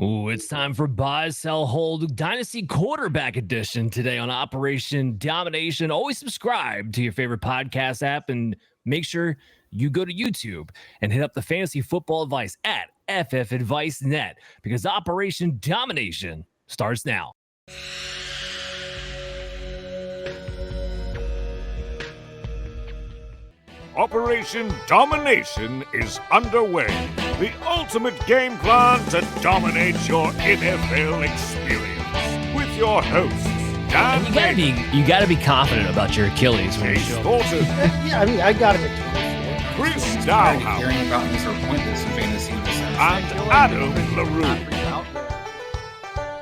Ooh, it's time for Buy, Sell, Hold Dynasty Quarterback Edition today on Operation Domination. Always subscribe to your favorite podcast app and make sure you go to YouTube and hit up the Fantasy Football Advice at FF Advice Net because Operation Domination starts now. Operation Domination is underway. The ultimate game plan to dominate your NFL experience. With your hosts, Dan You gotta be confident about your Achilles when you Chase show. Thornton, Yeah, I mean, I got it. Chris Tired of Dowhouse, hearing about disappointments in fantasy in the sense. and Adam LaRue.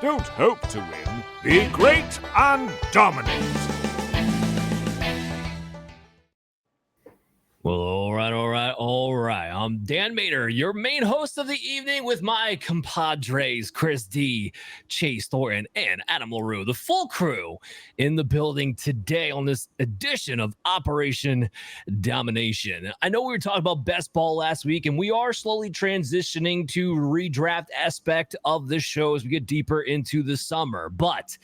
Don't hope to win. Be great and dominate. Well, all right. I'm Dan Mater, your main host of the evening with my compadres, Chris D, Chase Thornton, and Adam LaRue, the full crew in the building today on this edition of Operation Domination. I know we were talking about best ball last week, and we are slowly transitioning to redraft aspect of the show as we get deeper into the summer, but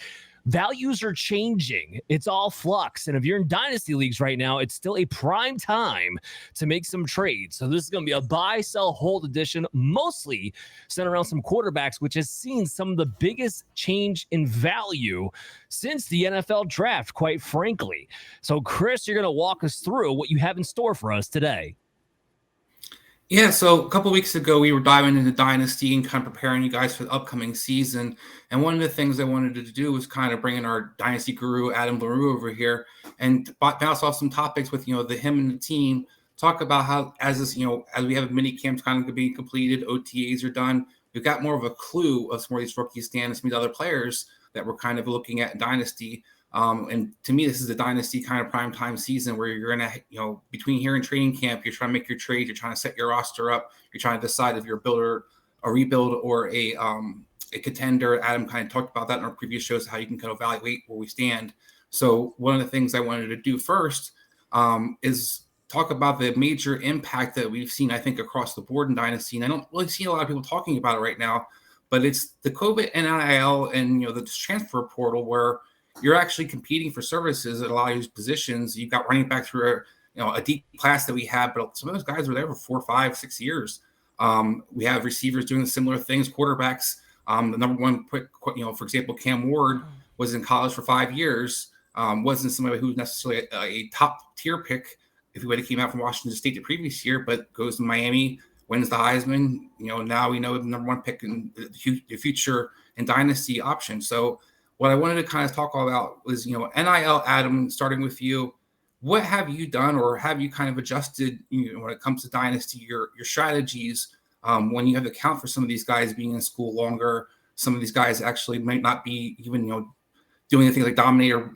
values are changing. It's all flux. And if you're in dynasty leagues right now, it's still a prime time to make some trades. So this is going to be a buy, sell, hold edition, mostly centered around some quarterbacks, which has seen some of the biggest change in value since the NFL draft, quite frankly. So Chris, you're going to walk us through what you have in store for us today. Yeah, so a couple of weeks ago, we were diving into Dynasty and kind of preparing you guys for the upcoming season. And one of the things I wanted to do was kind of bring in our Dynasty guru, Adam LaRue, over here and bounce off some topics with, him and the team. Talk about how, as we have mini camps kind of being completed, OTAs are done, we've got more of a clue of where these rookies stand and some of the other players that we're kind of looking at in Dynasty. And to me, this is a dynasty kind of prime time season where you're going to, between here and training camp, you're trying to make your trade, you're trying to set your roster up, you're trying to decide if you're a builder, a rebuild, or a contender. Adam kind of talked about that in our previous shows, how you can kind of evaluate where we stand. So one of the things I wanted to do first is talk about the major impact that we've seen, I think, across the board in Dynasty. And I don't really see a lot of people talking about it right now, but it's the COVID NIL and, the transfer portal where you're actually competing for services at a lot of these positions. You've got running back through a deep class that we have, but some of those guys were there for 4, 5, 6 years. We have receivers doing similar things, quarterbacks. The number one pick, for example, Cam Ward was in college for 5 years. Wasn't somebody who was necessarily a top tier pick if he would have came out from Washington State the previous year, but goes to Miami, wins the Heisman. Now we know the number one pick in the future and dynasty option. So what I wanted to kind of talk all about was, NIL, Adam, starting with you. What have you done or have you kind of adjusted, when it comes to dynasty, your strategies when you have to account for some of these guys being in school longer? Some of these guys actually might not be even, doing anything like Dominator,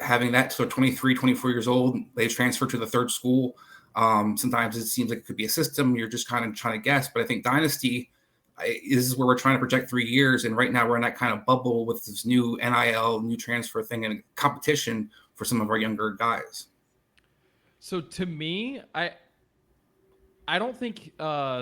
having that sort of 23, 24 years old, they transfer to the third school. Sometimes it seems like it could be a system. You're just kind of trying to guess. But I think dynasty, this is where we're trying to project 3 years. And right now we're in that kind of bubble with this new NIL, new transfer thing and competition for some of our younger guys. So to me, I don't think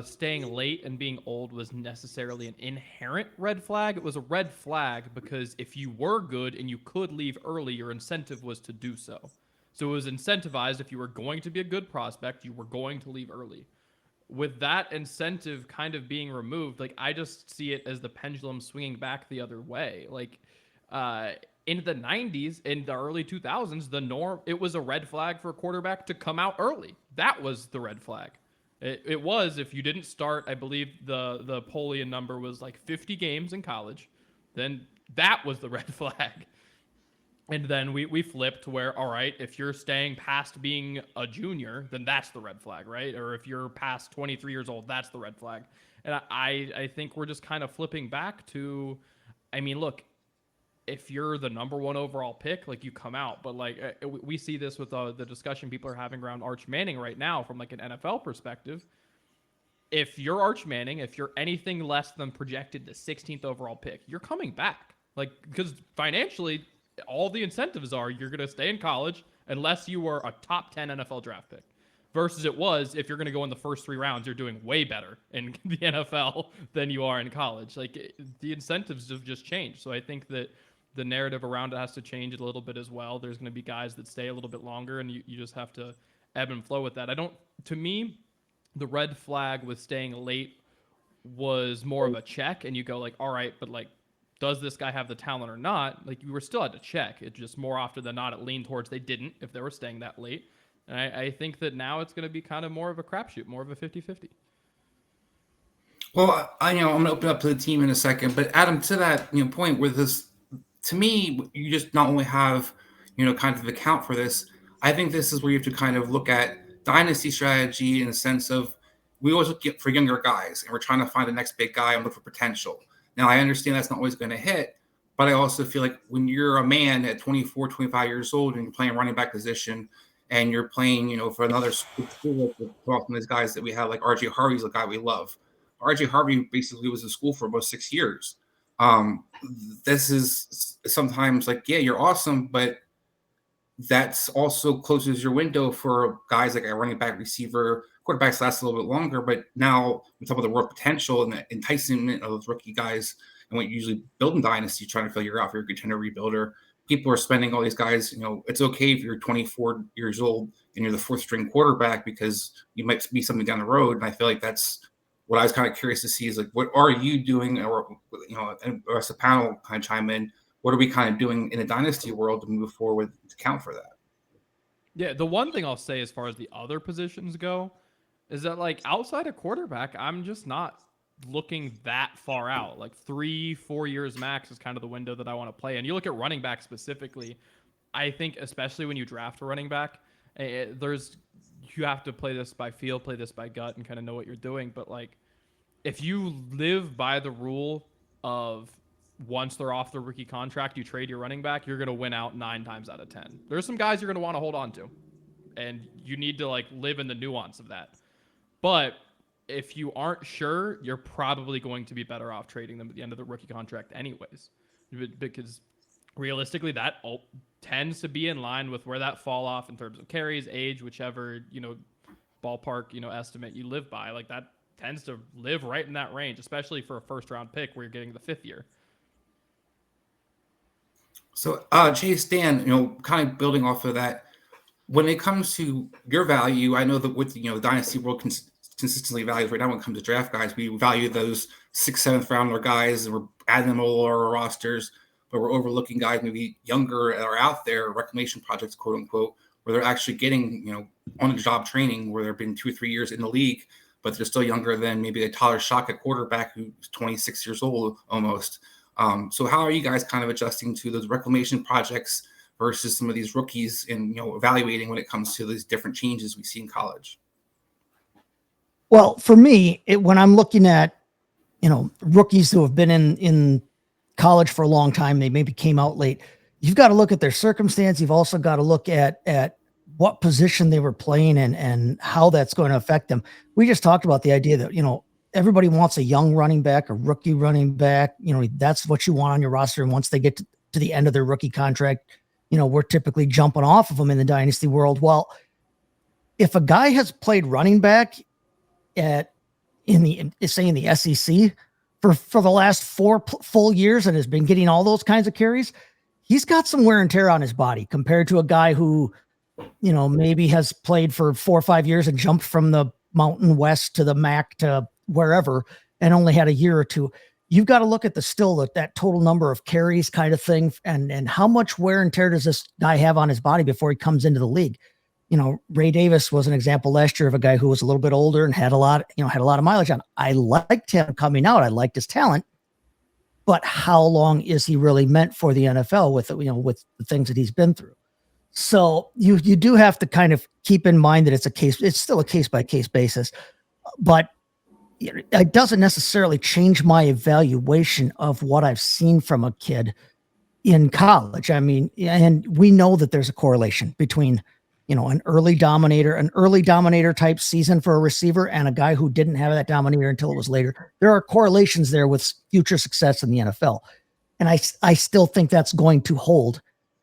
staying late and being old was necessarily an inherent red flag. It was a red flag because if you were good and you could leave early, your incentive was to do so. So it was incentivized if you were going to be a good prospect, you were going to leave early. With that incentive kind of being removed, I just see it as the pendulum swinging back the other way. In the 90s, in the early 2000s, the norm, it was a red flag for a quarterback to come out early. That was the red flag. It was, if you didn't start, I believe the Polian number was 50 games in college, then that was the red flag. And then we flipped where, all right, if you're staying past being a junior, then that's the red flag, right? Or if you're past 23 years old, that's the red flag. And I think we're just kind of flipping back to, look, if you're the number one overall pick, you come out. But we see this with the discussion people are having around Arch Manning right now from an NFL perspective. If you're Arch Manning, if you're anything less than projected the 16th overall pick, you're coming back. Because financially, all the incentives are you're going to stay in college unless you were a top 10 NFL draft pick. versus it was, if you're going to go in the first 3 rounds, you're doing way better in the NFL than you are in college. Like, the incentives have just changed. So I think that the narrative around it has to change a little bit as well. There's going to be guys that stay a little bit longer, and you just have to ebb and flow with that. To me, the red flag with staying late was more of a check, and you go like, all right, but like, does this guy have the talent or not? Like, you were still had to check. It just more often than not, it leaned towards they didn't if they were staying that late. And I think that now it's going to be kind of more of a crapshoot, more of a 50-50. Well, I'm going to open up to the team in a second, but Adam, to that point where this, to me, you just not only have kind of account for this. I think this is where you have to kind of look at dynasty strategy in the sense of we always look for younger guys, and we're trying to find the next big guy and look for potential. Now, I understand that's not always going to hit, but I also feel like when you're a man at 24, 25 years old and you're playing running back position, and you're playing, for another school with often these guys that we have, like RJ Harvey's a guy we love. RJ Harvey basically was in school for about 6 years. This is sometimes like, yeah, you're awesome, but that's also closes your window for guys like a running back, receiver. Quarterbacks last a little bit longer, but now we talk about the world potential and the enticement of those rookie guys and what you usually build in dynasty, trying to figure out if you're a contender rebuilder. People are spending all these guys, it's okay if you're 24 years old and you're the 4th string quarterback because you might be something down the road. And I feel like that's what I was kind of curious to see is like, what are you doing? Or, and as the panel kind of chime in, what are we kind of doing in the dynasty world to move forward to account for that? Yeah, the one thing I'll say as far as the other positions go is that, like, outside of quarterback, I'm just not looking that far out. Like 3-4 years max is kind of the window that I want to play. And you look at running back specifically, I think especially when you draft a running back, you have to play this by feel, play this by gut, and kind of know what you're doing. But like, if you live by the rule of once they're off the rookie contract, you trade your running back, you're going to win out 9 times out of 10. There's some guys you're going to want to hold on to, and you need to like live in the nuance of that. But if you aren't sure, you're probably going to be better off trading them at the end of the rookie contract anyways, because realistically that tends to be in line with where that fall off in terms of carries, age, whichever, ballpark, estimate you live by. Like, that tends to live right in that range, especially for a first round pick where you're getting the 5th year. So, Chase, Dan, kind of building off of that, when it comes to your value, I know that with, the dynasty world consistently values right now when it comes to draft guys, we value those 6th, 7th rounder guys, and we're adding them all over our rosters, but we're overlooking guys maybe younger that are out there, reclamation projects, quote unquote, where they're actually getting, on the job training where they've been 2 or 3 years in the league, but they're still younger than maybe a Tyler Shough at quarterback who's 26 years old almost. So how are you guys kind of adjusting to those reclamation projects versus some of these rookies and, evaluating when it comes to these different changes we see in college? Well, for me, when I'm looking at, rookies who have been in college for a long time, they maybe came out late. You've got to look at their circumstance. You've also got to look at what position they were playing and how that's going to affect them. We just talked about the idea that, everybody wants a young running back, a rookie running back. That's what you want on your roster. And once they get to the end of their rookie contract, we're typically jumping off of them in the dynasty world. Well, if a guy has played running back in the SEC for the last 4 full years and has been getting all those kinds of carries, he's got some wear and tear on his body compared to a guy who, maybe has played for 4 or 5 years and jumped from the Mountain West to the MAC to wherever and only had a year or 2. You've got to look at that total number of carries kind of thing. And how much wear and tear does this guy have on his body before he comes into the league? Ray Davis was an example last year of a guy who was a little bit older and had a lot of mileage on. I liked him coming out. I liked his talent, but how long is he really meant for the NFL with the things that he's been through? So you do have to kind of keep in mind that it's still a case by case basis, but it doesn't necessarily change my evaluation of what I've seen from a kid in college. I mean, and we know that there's a correlation between, an early dominator type season for a receiver and a guy who didn't have that dominator until it was later. There are correlations there with future success in the NFL. And I still think that's going to hold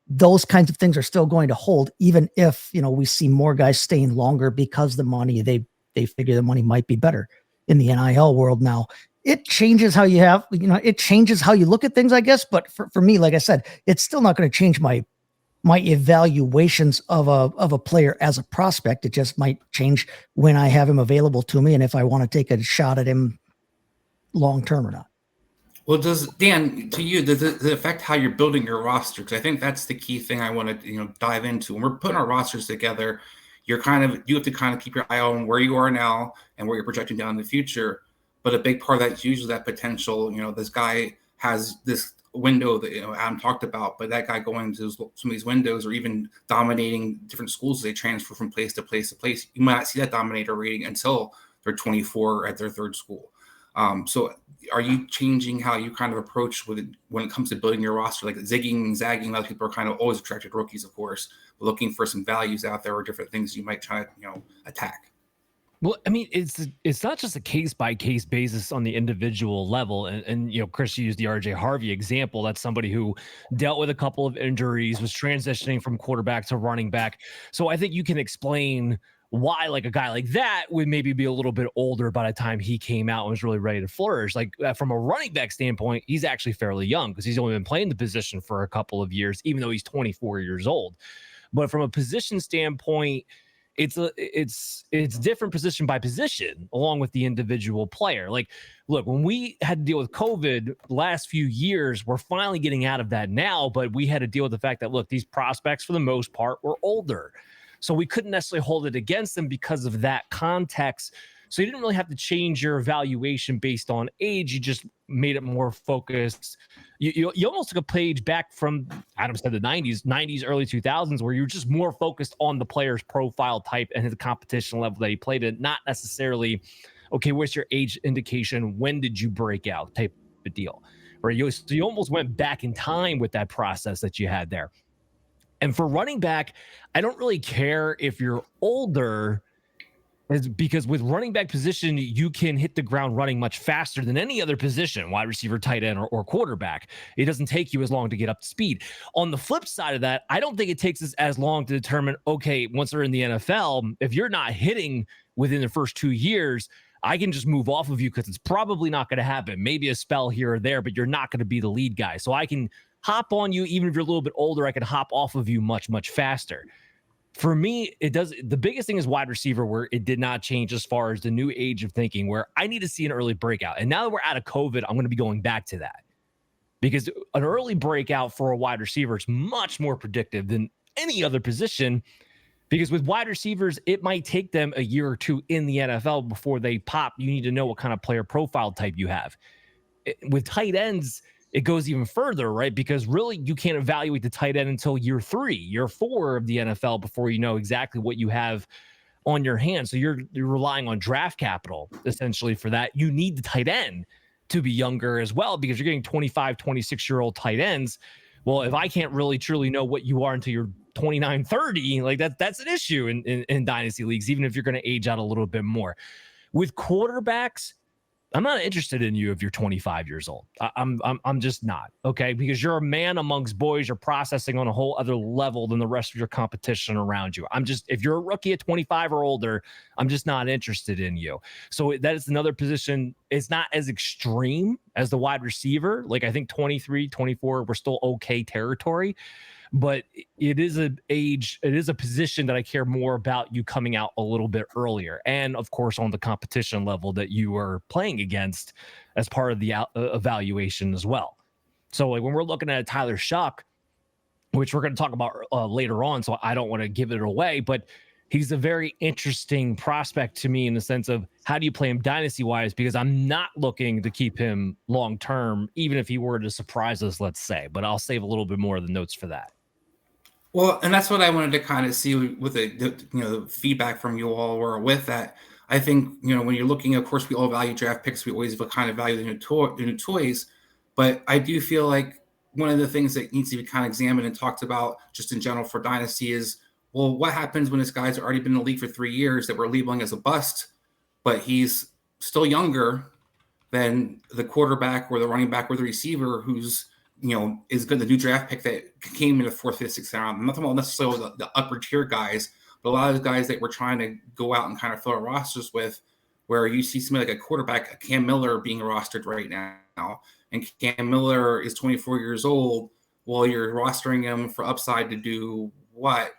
those kinds of things are still going to hold, even if, we see more guys staying longer because the money, they figure the money might be better in the NIL world now. It changes how it changes how you look at things, I guess. But for me, like I said, it's still not going to change my evaluations of a player as a prospect. It just might change when I have him available to me and if I want to take a shot at him long term or not. Well, Dan, to you, does it affect how you're building your roster? Because I think that's the key thing I want to dive into. When we're putting our rosters together, you have to kind of keep your eye on where you are now and where you're projecting down in the future. But a big part of that is usually that potential. This guy has this window that Adam talked about, but that guy going to some of these windows or even dominating different schools as they transfer from place to place to place, you might not see that dominator rating until they're 24 at their third school. So are you changing how you kind of approach when it comes to building your roster, like zigging and zagging? A lot of people are kind of always attracted to rookies, of course, but looking for some values out there or different things you might try to attack. Well, I mean, it's not just a case by case basis on the individual level. And Chris used the RJ Harvey example. That's somebody who dealt with a couple of injuries, was transitioning from quarterback to running back. So I think you can explain why like a guy like that would maybe be a little bit older by the time he came out and was really ready to flourish. Like from a running back standpoint, he's actually fairly young because he's only been playing the position for a couple of years, even though he's 24 years old. But from a position standpoint, it's different position by position along with the individual player. Like, look, when we had to deal with COVID the last few years, we're finally getting out of that now, but we had to deal with the fact that, look, these prospects for the most part were older. So we couldn't necessarily hold it against them because of that context. So you didn't really have to change your evaluation based on age. You just made it more focused. You almost took a page back from, Adam said, the 90s, early 2000s, where you were just more focused on the player's profile type and his competition level that he played at, not necessarily, okay, what's your age indication? When did you break out type of deal? Right? So you almost went back in time with that process that you had there. And for running back, I don't really care if you're older, because with running back position, you can hit the ground running much faster than any other position, wide receiver, tight end, or quarterback. It doesn't take you as long to get up to speed. On the flip side of that, I don't think it takes us as long to determine, okay, once they're in the NFL, if you're not hitting within the first 2 years, I can just move off of you because it's probably not going to happen. Maybe a spell here or there, but you're not going to be the lead guy. So I can hop on you, even if you're a little bit older, I can hop off of you much, much faster. For me, it does. The biggest thing is wide receiver, where it did not change as far as the new age of thinking, where I need to see an early breakout. And now that we're out of COVID, I'm going to be going back to that, because an early breakout for a wide receiver is much more predictive than any other position, because with wide receivers, it might take them a year or two in the NFL before they pop. You need to know what kind of player profile type you have. With tight ends, it goes even further, right? Because really, you can't evaluate the tight end until year 3, year 4 of the NFL before you know exactly what you have on your hands. So you're relying on draft capital essentially for that. You need the tight end to be younger as well, because you're getting 25, 26-year-old tight ends. Well, if I can't really truly know what you are until you're 29, 30, like that's an issue in dynasty leagues, even if you're going to age out a little bit more. With quarterbacks, I'm not interested in you if you're 25 years old. I'm just not, okay? Because you're a man amongst boys. You're processing on a whole other level than the rest of your competition around you. If you're a rookie at 25 or older, I'm just not interested in you. So that is another position. It's not as extreme as the wide receiver. Like, I think 23, 24, we're still okay territory. But it is a position that I care more about you coming out a little bit earlier. And of course, on the competition level that you are playing against as part of the evaluation as well. So like when we're looking at Tyler Shough, which we're going to talk about later on, so I don't want to give it away, but he's a very interesting prospect to me in the sense of, how do you play him dynasty wise? Because I'm not looking to keep him long term, even if he were to surprise us, let's say. But I'll save a little bit more of the notes for that. Well, and that's what I wanted to kind of see with the feedback from you all, were with that. I think, when you're looking, of course, we all value draft picks. We always kind of value the new toys. But I do feel like one of the things that needs to be kind of examined and talked about just in general for Dynasty is, well, what happens when this guy's already been in the league for 3 years that we're labeling as a bust, but he's still younger than the quarterback or the running back or the receiver who's is good. The new draft pick that came in the 4th, 5th, 6th round. I'm not talking about necessarily the upper tier guys, but a lot of those guys that we're trying to go out and kind of fill our rosters with, where you see somebody like a quarterback, Cam Miller, being rostered right now. And Cam Miller is 24 years old. Well, you're rostering him for upside to do what?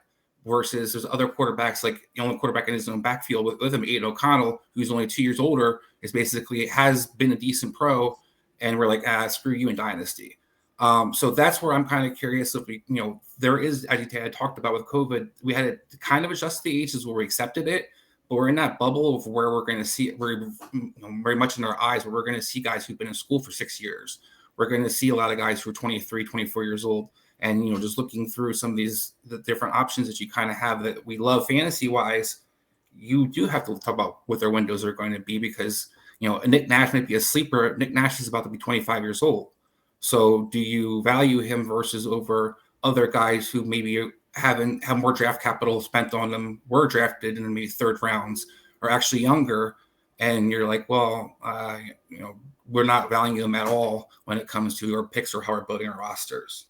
Versus there's other quarterbacks, like the only quarterback in his own backfield with him, Aiden O'Connell, who's only 2 years older, has been a decent pro. And we're like, screw you in Dynasty. So that's where I'm kind of curious if there is, as you had talked about with COVID, we had to kind of adjust the ages where we accepted it, but we're in that bubble of where we're going to see it very much in our eyes, where we're going to see guys who've been in school for 6 years. We're going to see a lot of guys who are 23, 24 years old. And, just looking through some of the different options that you kind of have that we love fantasy wise, you do have to talk about what their windows are going to be, because, Nick Nash might be a sleeper. Nick Nash is about to be 25 years old. So do you value him versus over other guys who maybe have more draft capital spent on them, were drafted in maybe 3rd rounds, or actually younger? And you're like, well, we're not valuing them at all when it comes to our picks or how we're building our rosters.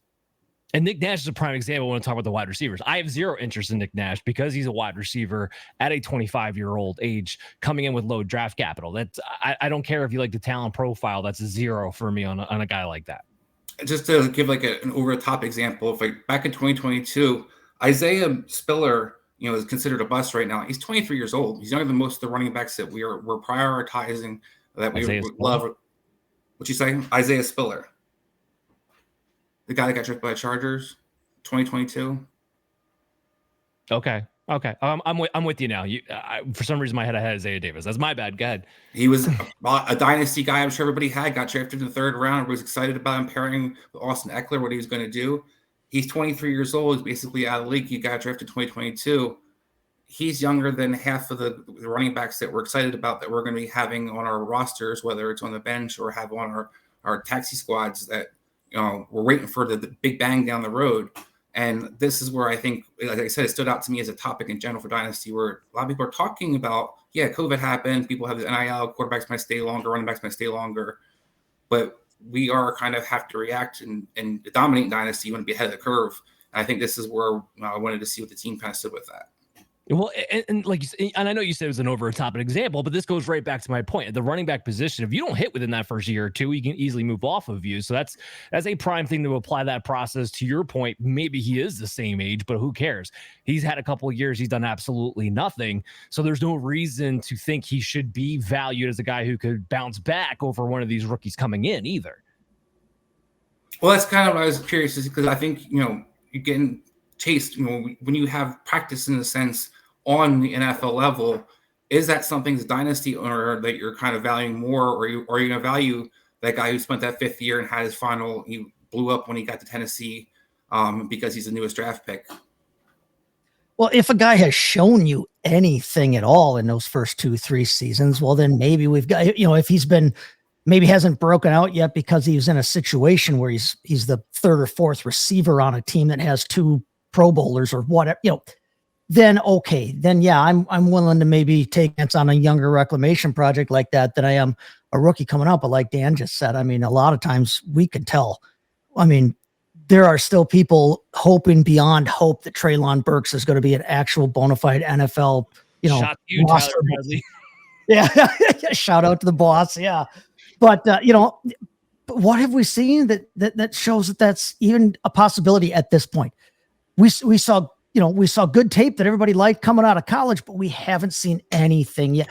And Nick Nash is a prime example when we talk about the wide receivers. I have zero interest in Nick Nash because he's a wide receiver at a 25-year-old age coming in with low draft capital. I don't care if you like the talent profile. That's a zero for me on a guy like that. Just to give like an over-the-top example, if back in 2022, Isaiah Spiller, is considered a bust right now. He's 23 years old. He's younger than most of the running backs that we're prioritizing, that we love. What you say? Isaiah Spiller. The guy that got drafted by the Chargers, 2022. Okay. I'm with you now. For some reason, my head had Isaiah Davis. That's my bad. Go ahead. He was a dynasty guy. I'm sure everybody got drafted in the 3rd round. Was excited about him pairing with Austin Eckler, what he was going to do. He's 23 years old. He's basically out of the league. He got drafted in 2022. He's younger than half of the running backs that we're excited about that we're going to be having on our rosters, whether it's on the bench or have on our taxi squads that we're waiting for the big bang down the road. And this is where I think, like I said, it stood out to me as a topic in general for Dynasty, where a lot of people are talking about, COVID happened. People have the NIL, quarterbacks might stay longer, running backs might stay longer. But we are kind of have to react and dominate Dynasty. You want to be ahead of the curve. And I think this is where I wanted to see what the team kind of stood with that. Well, and like you said, and I know you said it was an over-the-top example, but this goes right back to my point. At the running back position, if you don't hit within that first year or two, you can easily move off of you. So that's a prime thing to apply that process. To your point, maybe he is the same age, but who cares? He's had a couple of years. He's done absolutely nothing. So there's no reason to think he should be valued as a guy who could bounce back over one of these rookies coming in either. Well, that's kind of what I was curious, because I think, you're getting chased, when you have practice in a sense on the NFL level, is that something as a dynasty owner that you're kind of valuing more, or are you going to value that guy who spent that 5th year and had his final, he blew up when he got to Tennessee because he's the newest draft pick? Well, if a guy has shown you anything at all in those first 2-3 seasons, well, then maybe we've got, if he's been, maybe hasn't broken out yet because he was in a situation where he's the 3rd or 4th receiver on a team that has 2 Pro Bowlers or whatever, then okay, then yeah, I'm willing to maybe take chance on a younger reclamation project like that than I am a rookie coming up. But like Dan just said, I mean, a lot of times we can tell. I mean, there are still people hoping beyond hope that Treylon Burks is going to be an actual bona fide NFL, Shout to you, Tyler Bradley. Yeah, shout out to the boss. Yeah, but what have we seen that shows that that's even a possibility at this point? We saw good tape that everybody liked coming out of college, but we haven't seen anything yet.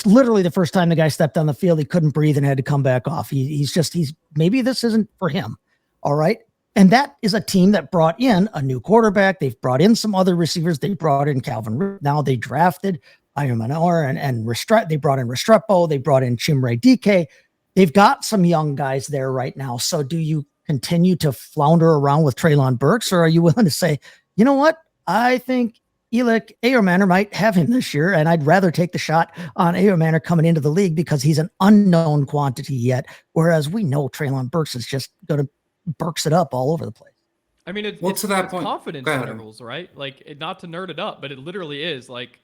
Literally the first time the guy stepped on the field, he couldn't breathe and had to come back off. He's maybe this isn't for him. All right. And that is a team that brought in a new quarterback. They've brought in some other receivers. They brought in Calvin. Now they drafted Aymanor and Restrepo. They brought in Restrepo. They brought in Chimere DK. They've got some young guys there right now. So do you continue to flounder around with Treylon Burks, or are you willing to say, you know what? I think Elic Aymanor might have him this year, and I'd rather take the shot on Aymanor coming into the league because he's an unknown quantity yet, whereas we know Treylon Burks is just going to Burks it up all over the place. I mean, it's to that point, confidence intervals, right? Like, not to nerd it up, but it literally is like,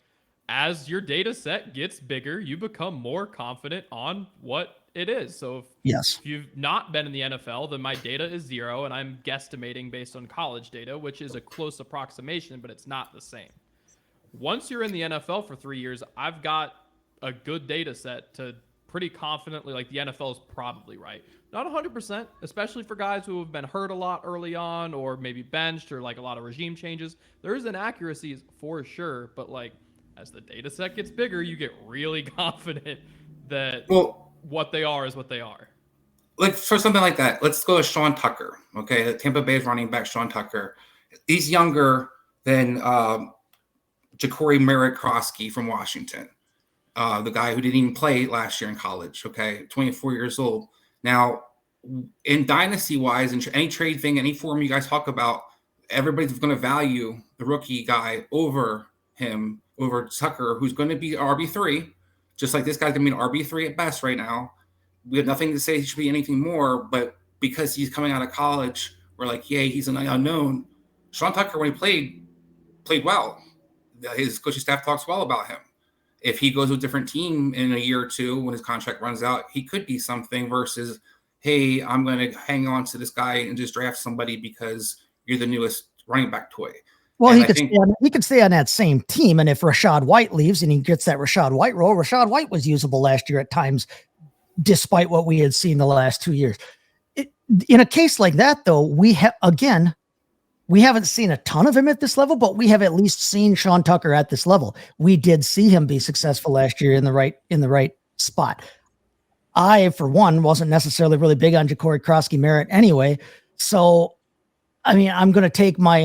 as your data set gets bigger, you become more confident on what it is. So Yes. if you've not been in the NFL, then my data is 0, and I'm guesstimating based on college data, which is a close approximation, but it's not the same. Once you're in the NFL for 3 years, I've got a good data set to pretty confidently, like, the NFL is probably right. Not 100%, especially for guys who have been hurt a lot early on or maybe benched or like a lot of regime changes. There is inaccuracies for sure, but like as the data set gets bigger, you get really confident that what they are is what they are. Like for something like that, let's go with Sean Tucker. Okay, the Tampa Bay's running back, Sean Tucker. He's younger than Ja'Cory Merritt-Crosby from Washington, the guy who didn't even play last year in college. Okay, 24 years old. Now, in dynasty-wise, and any trade thing, any form you guys talk about, everybody's going to value the rookie guy over him, over Tucker, who's going to be RB3, just like this guy's going to be an RB3 at best right now. We have nothing to say he should be anything more, but because he's coming out of college, we're like, yay, he's an unknown. Sean Tucker, when he played well. His coaching staff talks well about him. If he goes to a different team in a year or two when his contract runs out, he could be something versus, hey, I'm going to hang on to this guy and just draft somebody because you're the newest running back toy. Well, he could stay on that same team. And if Rachaad White leaves and he gets that Rachaad White role, Rachaad White was usable last year at times, despite what we had seen the last 2 years. In a case like that, though, we haven't seen a ton of him at this level, but we have at least seen Sean Tucker at this level. We did see him be successful last year in the right spot. I, for one, wasn't necessarily really big on Ja'Cory Crosby Merritt anyway. So, I mean, I'm going to take my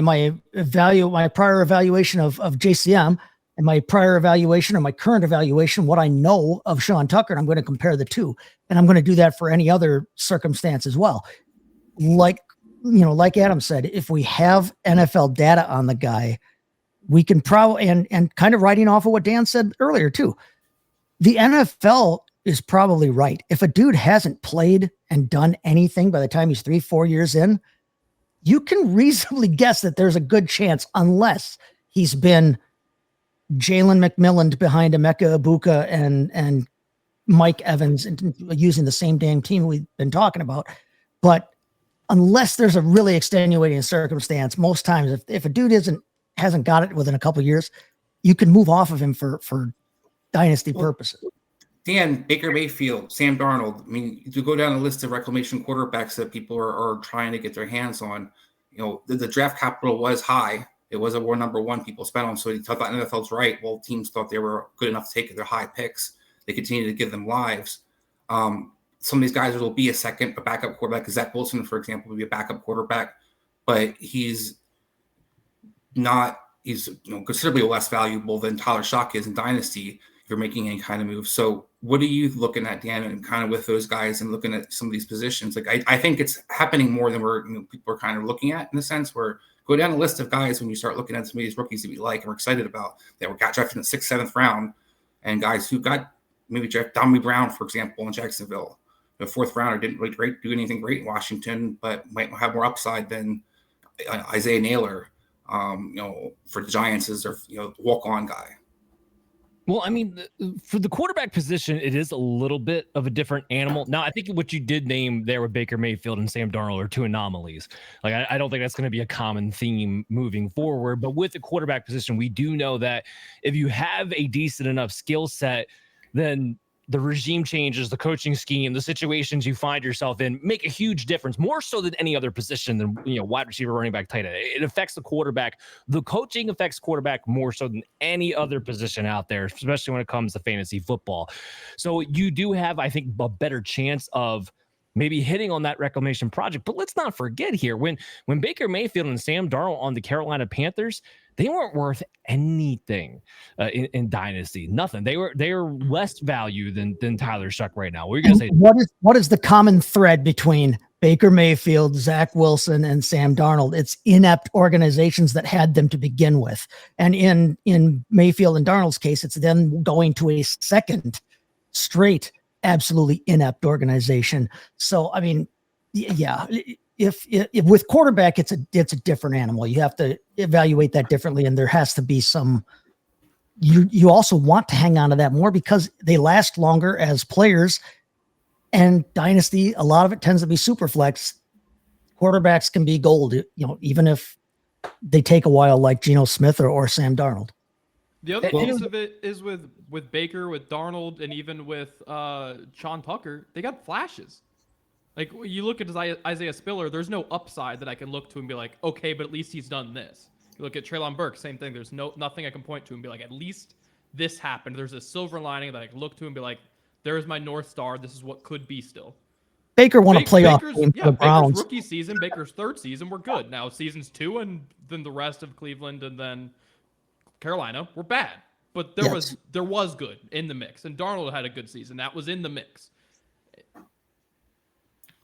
prior evaluation of JCM and my prior evaluation or my current evaluation, what I know of Sean Tucker, and I'm going to compare the two. And I'm going to do that for any other circumstance as well. Like Adam said, if we have NFL data on the guy, we can probably, and kind of writing off of what Dan said earlier too, the NFL is probably right. If a dude hasn't played and done anything by the time he's 3-4 years in, you can reasonably guess that there's a good chance, unless he's been Jalen McMillan behind Emeka Ibuka and Mike Evans and using the same damn team we've been talking about. But unless there's a really extenuating circumstance, most times if a dude hasn't got it within a couple of years, you can move off of him for dynasty purposes. Dan, Baker Mayfield, Sam Darnold. I mean, to go down a list of reclamation quarterbacks that people are trying to get their hands on, the draft capital was high. It was a war number one people spent on. So he thought that NFL's right. Well, teams thought they were good enough to take their high picks. They continue to give them lives. Some of these guys will be a backup quarterback. Zach Wilson, for example, would be a backup quarterback, but he's considerably less valuable than Tyler Shough is in Dynasty if you're making any kind of move. So what are you looking at, Dan, and kind of with those guys and looking at some of these positions? Like I think it's happening more than people are kind of looking at, in the sense where go down a list of guys when you start looking at some of these rookies that we like and we're excited about that got drafted in the 6th, 7th round, and guys who got maybe Dominic Brown, for example, in Jacksonville. The 4th rounder didn't really do anything great in Washington, but might have more upside than Isaiah Naylor, for the Giants as their walk-on guy. Well, I mean, for the quarterback position, it is a little bit of a different animal. Now, I think what you did name there with Baker Mayfield and Sam Darnold are two anomalies. Like, I don't think that's going to be a common theme moving forward. But with the quarterback position, we do know that if you have a decent enough skill set, then the regime changes, the coaching scheme, the situations you find yourself in make a huge difference, more so than any other position than, wide receiver, running back, tight end. It affects the quarterback. The coaching affects quarterback more so than any other position out there, especially when it comes to fantasy football. So you do have, I think, a better chance of maybe hitting on that reclamation project. But let's not forget here, when Baker Mayfield and Sam Darnold on the Carolina Panthers, they weren't worth anything in Dynasty. Nothing. They were less value than Tyler Shough right now. What are you going to say? What is the common thread between Baker Mayfield, Zach Wilson, and Sam Darnold? It's inept organizations that had them to begin with. And in Mayfield and Darnold's case, it's them going to a second straight absolutely inept organization. So, I mean, yeah, if with quarterback, it's a different animal. You have to evaluate that differently. And there has to be some, you also want to hang on to that more because they last longer as players. And Dynasty, a lot of it tends to be super flex. Quarterbacks can be gold, even if they take a while, like Geno Smith or Sam Darnold. The other piece of it is with Baker, with Darnold, and even with Sean Tucker, they got flashes. Like, you look at Isaiah Spiller, there's no upside that I can look to and be like, okay, but at least he's done this. You look at Treylon Burks, same thing. There's nothing I can point to and be like, at least this happened. There's a silver lining that I can look to and be like, there's my North Star. This is what could be still. Baker won a playoff game for the Browns. Baker's rookie season, Baker's third season, we're good. Now seasons 2 and then the rest of Cleveland and then Carolina were bad. But there was good in the mix. And Darnold had a good season. That was in the mix.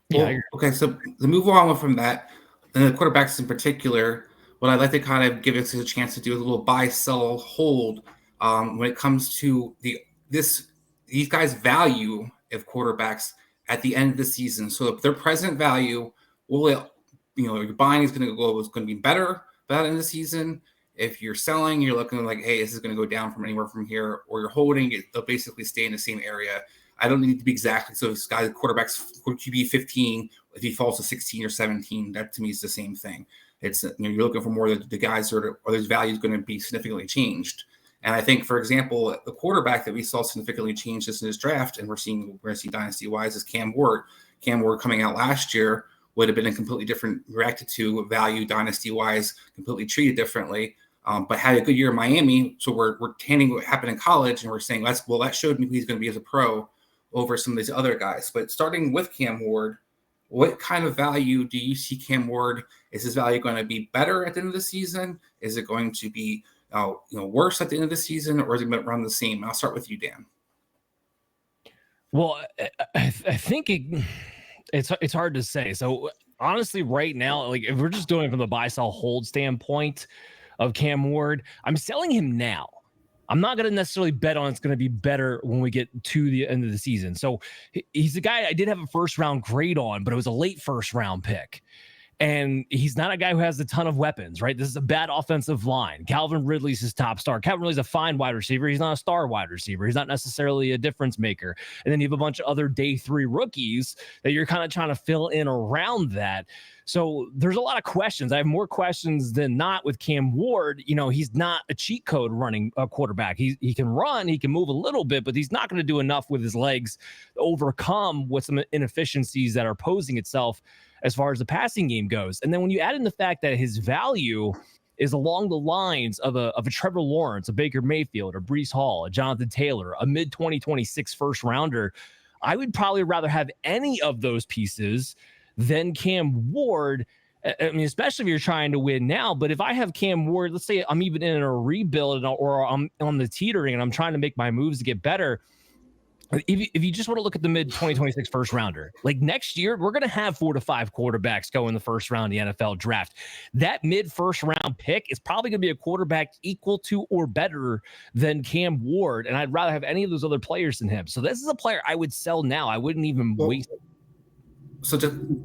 Well, okay, so to move on from that, and the quarterbacks in particular, what I'd like to kind of give us a chance to do is a little buy, sell, hold when it comes to these guys' value of quarterbacks at the end of the season. So if their present value, your buying is going to be better by the end of the season. If you're selling, you're looking like, hey, this is going to go down from anywhere from here, or you're holding it, they'll basically stay in the same area. I don't need to be exactly. So this guy, quarterback's QB 15, if he falls to 16 or 17, that to me is the same thing. It's you're looking for more the guys or their value is going to be significantly changed. And I think, for example, the quarterback that we saw significantly change this in his draft, and we're going to see dynasty wise, is Cam Ward. Cam Ward coming out last year would have been a completely different reacted to value dynasty wise, completely treated differently. But had a good year in Miami. So we're tanning what happened in college, and we're saying that showed me who he's going to be as a pro over some of these other guys. But starting with Cam Ward, what kind of value do you see Cam Ward? Is his value going to be better at the end of the season? Is it going to be worse at the end of the season, or is it going to run the same? I'll start with you, Dan. Well, I think it's hard to say. So honestly, right now, like if we're just doing it from the buy, sell, hold standpoint of Cam Ward, I'm selling him now. I'm not going to necessarily bet on it's going to be better when we get to the end of the season. So he's a guy I did have a first round grade on, but it was a late first round pick. And he's not a guy who has a ton of weapons, right? This is a bad offensive line. Calvin Ridley's his top star. Calvin Ridley's a fine wide receiver. He's not a star wide receiver. He's not necessarily a difference maker. And then you have a bunch of other day 3 rookies that you're kind of trying to fill in around that. So there's a lot of questions. I have more questions than not with Cam Ward. He's not a cheat code running a quarterback. He can run, he can move a little bit, but he's not going to do enough with his legs to overcome what some inefficiencies that are posing itself as far as the passing game goes. And then when you add in the fact that his value is along the lines of a Trevor Lawrence, a Baker Mayfield, a Breece Hall, a Jonathan Taylor, a mid-2026 first rounder, I would probably rather have any of those pieces than Cam Ward. I mean, especially if you're trying to win now. But if I have Cam Ward, let's say I'm even in a rebuild or I'm on the teetering and I'm trying to make my moves to get better. If you just want to look at the mid-2026 first rounder, like next year, we're going to have 4 to 5 quarterbacks go in the first round of the NFL draft. That mid-first round pick is probably going to be a quarterback equal to or better than Cam Ward, and I'd rather have any of those other players than him. So this is a player I would sell now. I wouldn't even waste it. So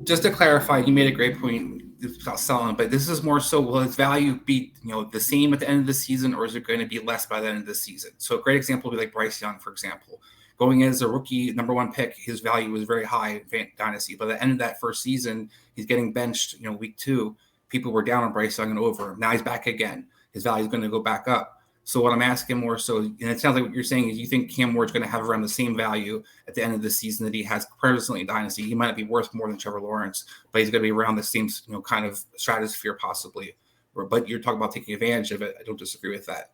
just to clarify, you made a great point about selling, but this is more so, will his value be the same at the end of the season, or is it going to be less by the end of the season? So a great example would be like Bryce Young, for example. Going as a rookie number 1 pick, his value was very high in Dynasty. By the end of that first season, he's getting benched, week 2. People were down on Bryce Young and over him. Now he's back again. His value is going to go back up. So what I'm asking more so, and it sounds like what you're saying is you think Cam Ward's going to have around the same value at the end of the season that he has presently in Dynasty. He might not be worth more than Trevor Lawrence, but he's going to be around the same kind of stratosphere possibly. But you're talking about taking advantage of it. I don't disagree with that.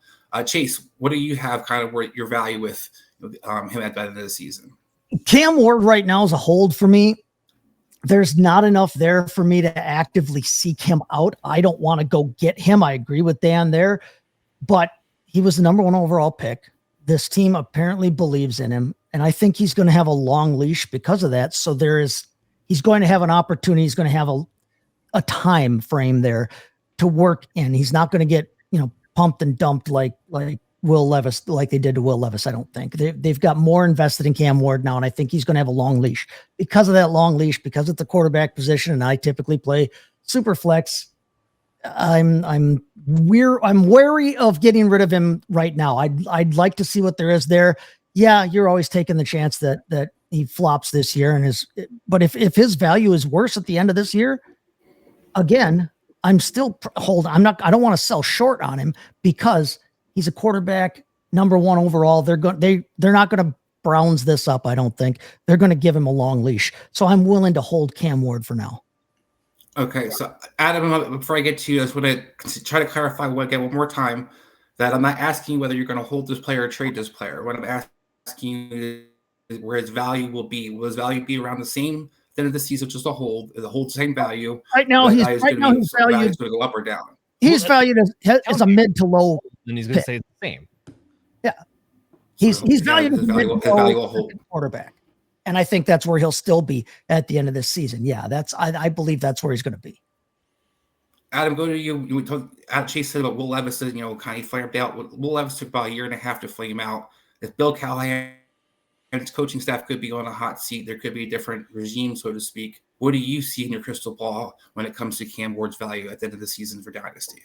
Chase, what do you have kind of where your value with him at the end of the season? Cam Ward right now is a hold for me. There's not enough there for me to actively seek him out. I don't want to go get him. I agree with Dan there, but he was the number 1 overall pick. This team apparently believes in him, and I think he's going to have a long leash because of that. So he's going to have an opportunity. He's going to have a time frame there to work in. He's not going to get, pumped and dumped like Will Levis, like they did to Will Levis. I don't think they've got more invested in Cam Ward now. And I think he's going to have a long leash because of that long leash, because it's the quarterback position. And I typically play super flex. I'm wary of getting rid of him right now. I'd like to see what there is there. Yeah. You're always taking the chance that he flops this year but if his value is worse at the end of this year, again, I'm still I don't want to sell short on him because he's a quarterback, number 1 overall. They're not going to Browns this up. I don't think they're going to give him a long leash. So I'm willing to hold Cam Ward for now. Okay. So Adam, before I get to you, I just want to try to clarify one more time that I'm not asking you whether you're going to hold this player or trade this player. What I'm asking you is where his value will be. Will his value be around the same at the end of the season, just a hold? Is a hold the same value? Right now, his value is going to go up or down. He's valued as a mid to low. Then he's going to say the same. Yeah. He's valued as a mid to low quarterback. And I think that's where he'll still be at the end of this season. Yeah, I believe that's where he's going to be. Adam, go to you. Chase said about Will Levis, kind of flamed out. Will Levis took about a year and a half to flame out. If Bill Callahan and his coaching staff could be on a hot seat, there could be a different regime, so to speak. What do you see in your crystal ball when it comes to Cam Ward's value at the end of the season for Dynasty?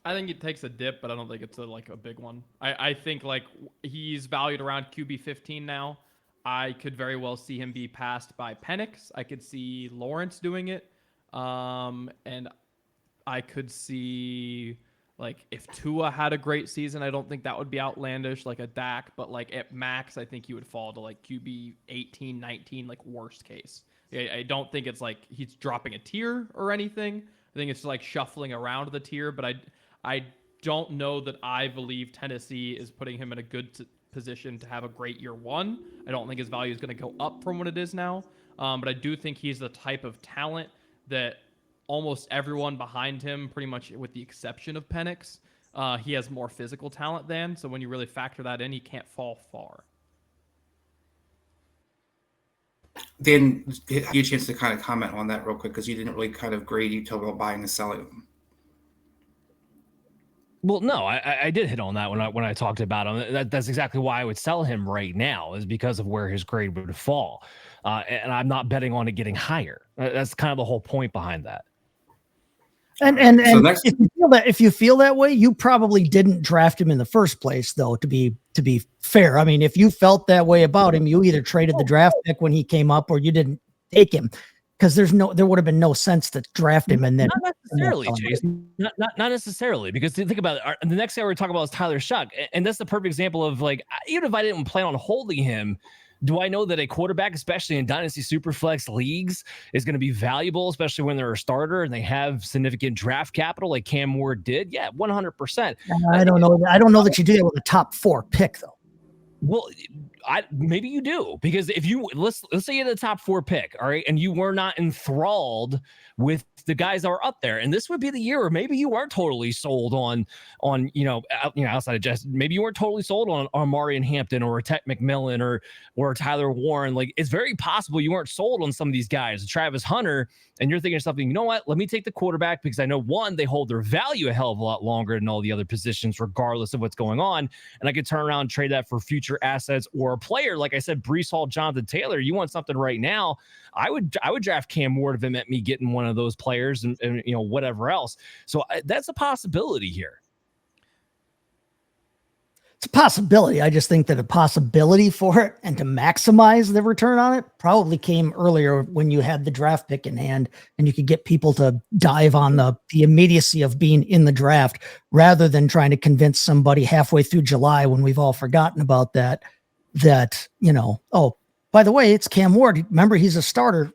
I think it takes a dip, but I don't think it's a big one. I think he's valued around QB 15 now. I could very well see him be passed by Penix. I could see Lawrence doing it. And I could see if Tua had a great season, I don't think that would be outlandish like a Dak, but at max, I think he would fall to QB 18, 19, worst case. I don't think it's he's dropping a tier or anything. I think it's shuffling around the tier, but I don't know that I believe Tennessee is putting him in a good position to have a great year 1. I don't think his value is going to go up from what it is now. But I do think he's the type of talent that almost everyone behind him, pretty much with the exception of Penix, he has more physical talent than. So when you really factor that in, he can't fall far. Dan, give you a chance to kind of comment on that real quick because you didn't really kind of grade you talk about buying and selling. Well, no, I did hit on that when I talked about him. That's exactly why I would sell him right now, is because of where his grade would fall, and I'm not betting on it getting higher. That's kind of the whole point behind that. And if you feel that way, you probably didn't draft him in the first place, though. To be fair, I mean, if you felt that way about him, you either traded the draft pick when he came up, or you didn't take him. Because there would have been no sense to draft him and then not necessarily, Chase. Not necessarily, because think about it. The next guy we're talking about is Tyler Shough, and that's the perfect example of even if I didn't plan on holding him, do I know that a quarterback, especially in Dynasty Superflex leagues, is going to be valuable, especially when they're a starter and they have significant draft capital like Cam Ward did? Yeah, 100%. I don't know. I don't know that you do it with a top 4 pick though. Well, maybe you do, because if you let's say you had the top 4 pick, all right, and you were not enthralled with the guys that are up there, and this would be the year where maybe you weren't totally sold on outside of Jess, maybe you weren't totally sold on Amari and Hampton or Ted McMillan or Tyler Warren. It's very possible you weren't sold on some of these guys, Travis Hunter, and you're thinking of something. You know what? Let me take the quarterback because I know they hold their value a hell of a lot longer than all the other positions, regardless of what's going on, and I could turn around and trade that for future assets or a player like I said, Bryce Hall, Jonathan Taylor. You want something right now? I would draft Cam Ward if it meant me getting one of those players and whatever else. So that's a possibility here. It's a possibility. I just think that a possibility for it and to maximize the return on it probably came earlier when you had the draft pick in hand and you could get people to dive on the immediacy of being in the draft rather than trying to convince somebody halfway through July when we've all forgotten about that, oh, by the way, it's Cam Ward. Remember, he's a starter.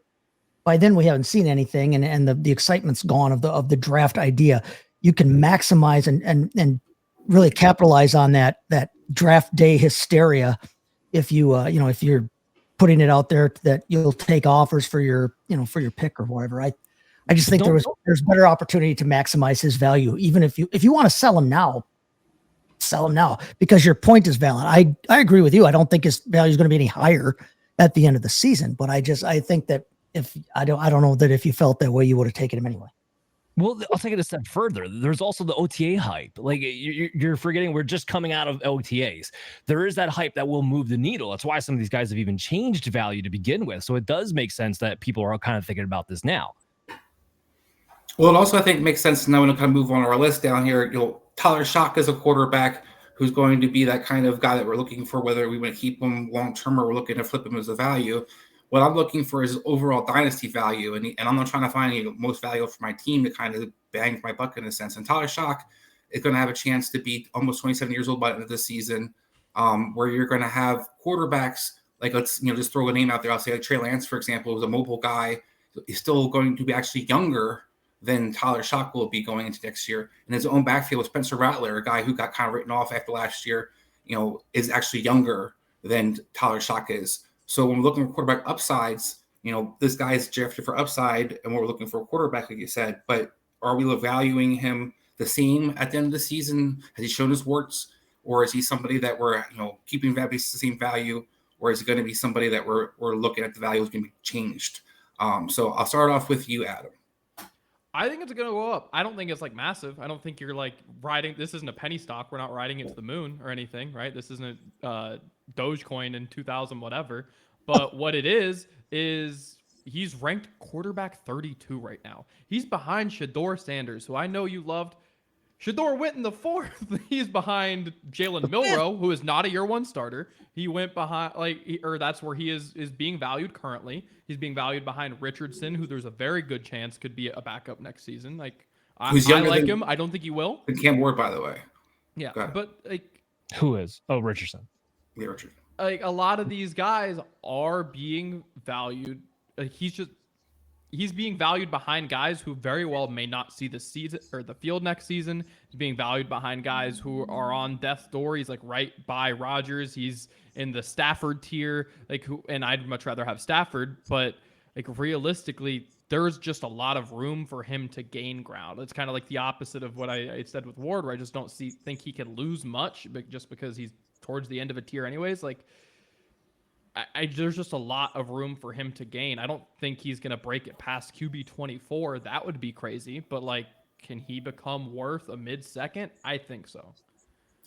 By then we haven't seen anything and the excitement's gone of the draft idea. You can maximize and really capitalize on that draft day hysteria if if you're putting it out there that you'll take offers for your pick or whatever. I just think there's better opportunity to maximize his value. Even if you want to sell him now because your point is valid. I agree with you. I don't think his value is going to be any higher at the end of the season, but I think that I don't know that if you felt that way, you would have taken him anyway. Well, I'll take it a step further. There's also the OTA hype. You're forgetting we're just coming out of OTAs. There is that hype that will move the needle. That's why some of these guys have even changed value to begin with. So it does make sense that people are kind of thinking about this now. Well, it also, I think, makes sense now when we kind of move on our list down here. Tyler Shough is a quarterback who's going to be that kind of guy that we're looking for, whether we want to keep him long term or we're looking to flip him as a value. What I'm looking for is overall dynasty value, and I'm not trying to find the most value for my team to kind of bang my buck in a sense. And Tyler Shough is going to have a chance to be almost 27 years old by the end of this season, where you're going to have quarterbacks like, let's just throw a name out there. I'll say like Trey Lance, for example, was a mobile guy. He's still going to be actually younger than Tyler Shough will be going into next year. And his own backfield with Spencer Rattler, a guy who got kind of written off after last year, is actually younger than Tyler Shough is. So when we're looking for quarterback upsides, this guy is drafted for upside, and we're looking for a quarterback, like you said. But are we valuing him the same at the end of the season? Has he shown his warts, or is he somebody that we're keeping the same value, or is it going to be somebody that we're looking at the value is going to be changed? So I'll start off with you, Adam. I think it's going to go up. I don't think it's like massive. I don't think you're like riding. This isn't a penny stock. We're not riding it to the moon or anything, right? This isn't Dogecoin in 2000, whatever. But what it is he's ranked quarterback 32 right now. He's behind Shedeur Sanders, who I know you loved. Shedeur went in the 4th. He's behind Jalen Milroe, who is not a year 1 starter. He went behind, that's where he is being valued currently. He's being valued behind Richardson, who there's a very good chance could be a backup next season. I like him. I don't think he will. And Cam Ward, by the way. Yeah, but who is? Oh, Richardson. Yeah, Richard. A lot of these guys are being valued. He's being valued behind guys who very well may not see the season or the field next season. He's being valued behind guys who are on death's door. He's right by Rodgers. He's in the Stafford tier, and I'd much rather have Stafford, but realistically, there's just a lot of room for him to gain ground. It's kind of like the opposite of what I said with Ward, where I just don't think he can lose much, just because he's towards the end of a tier anyways. There's just a lot of room for him to gain. I don't think he's going to break it past QB 24. That would be crazy. But can he become worth a mid-second? I think so.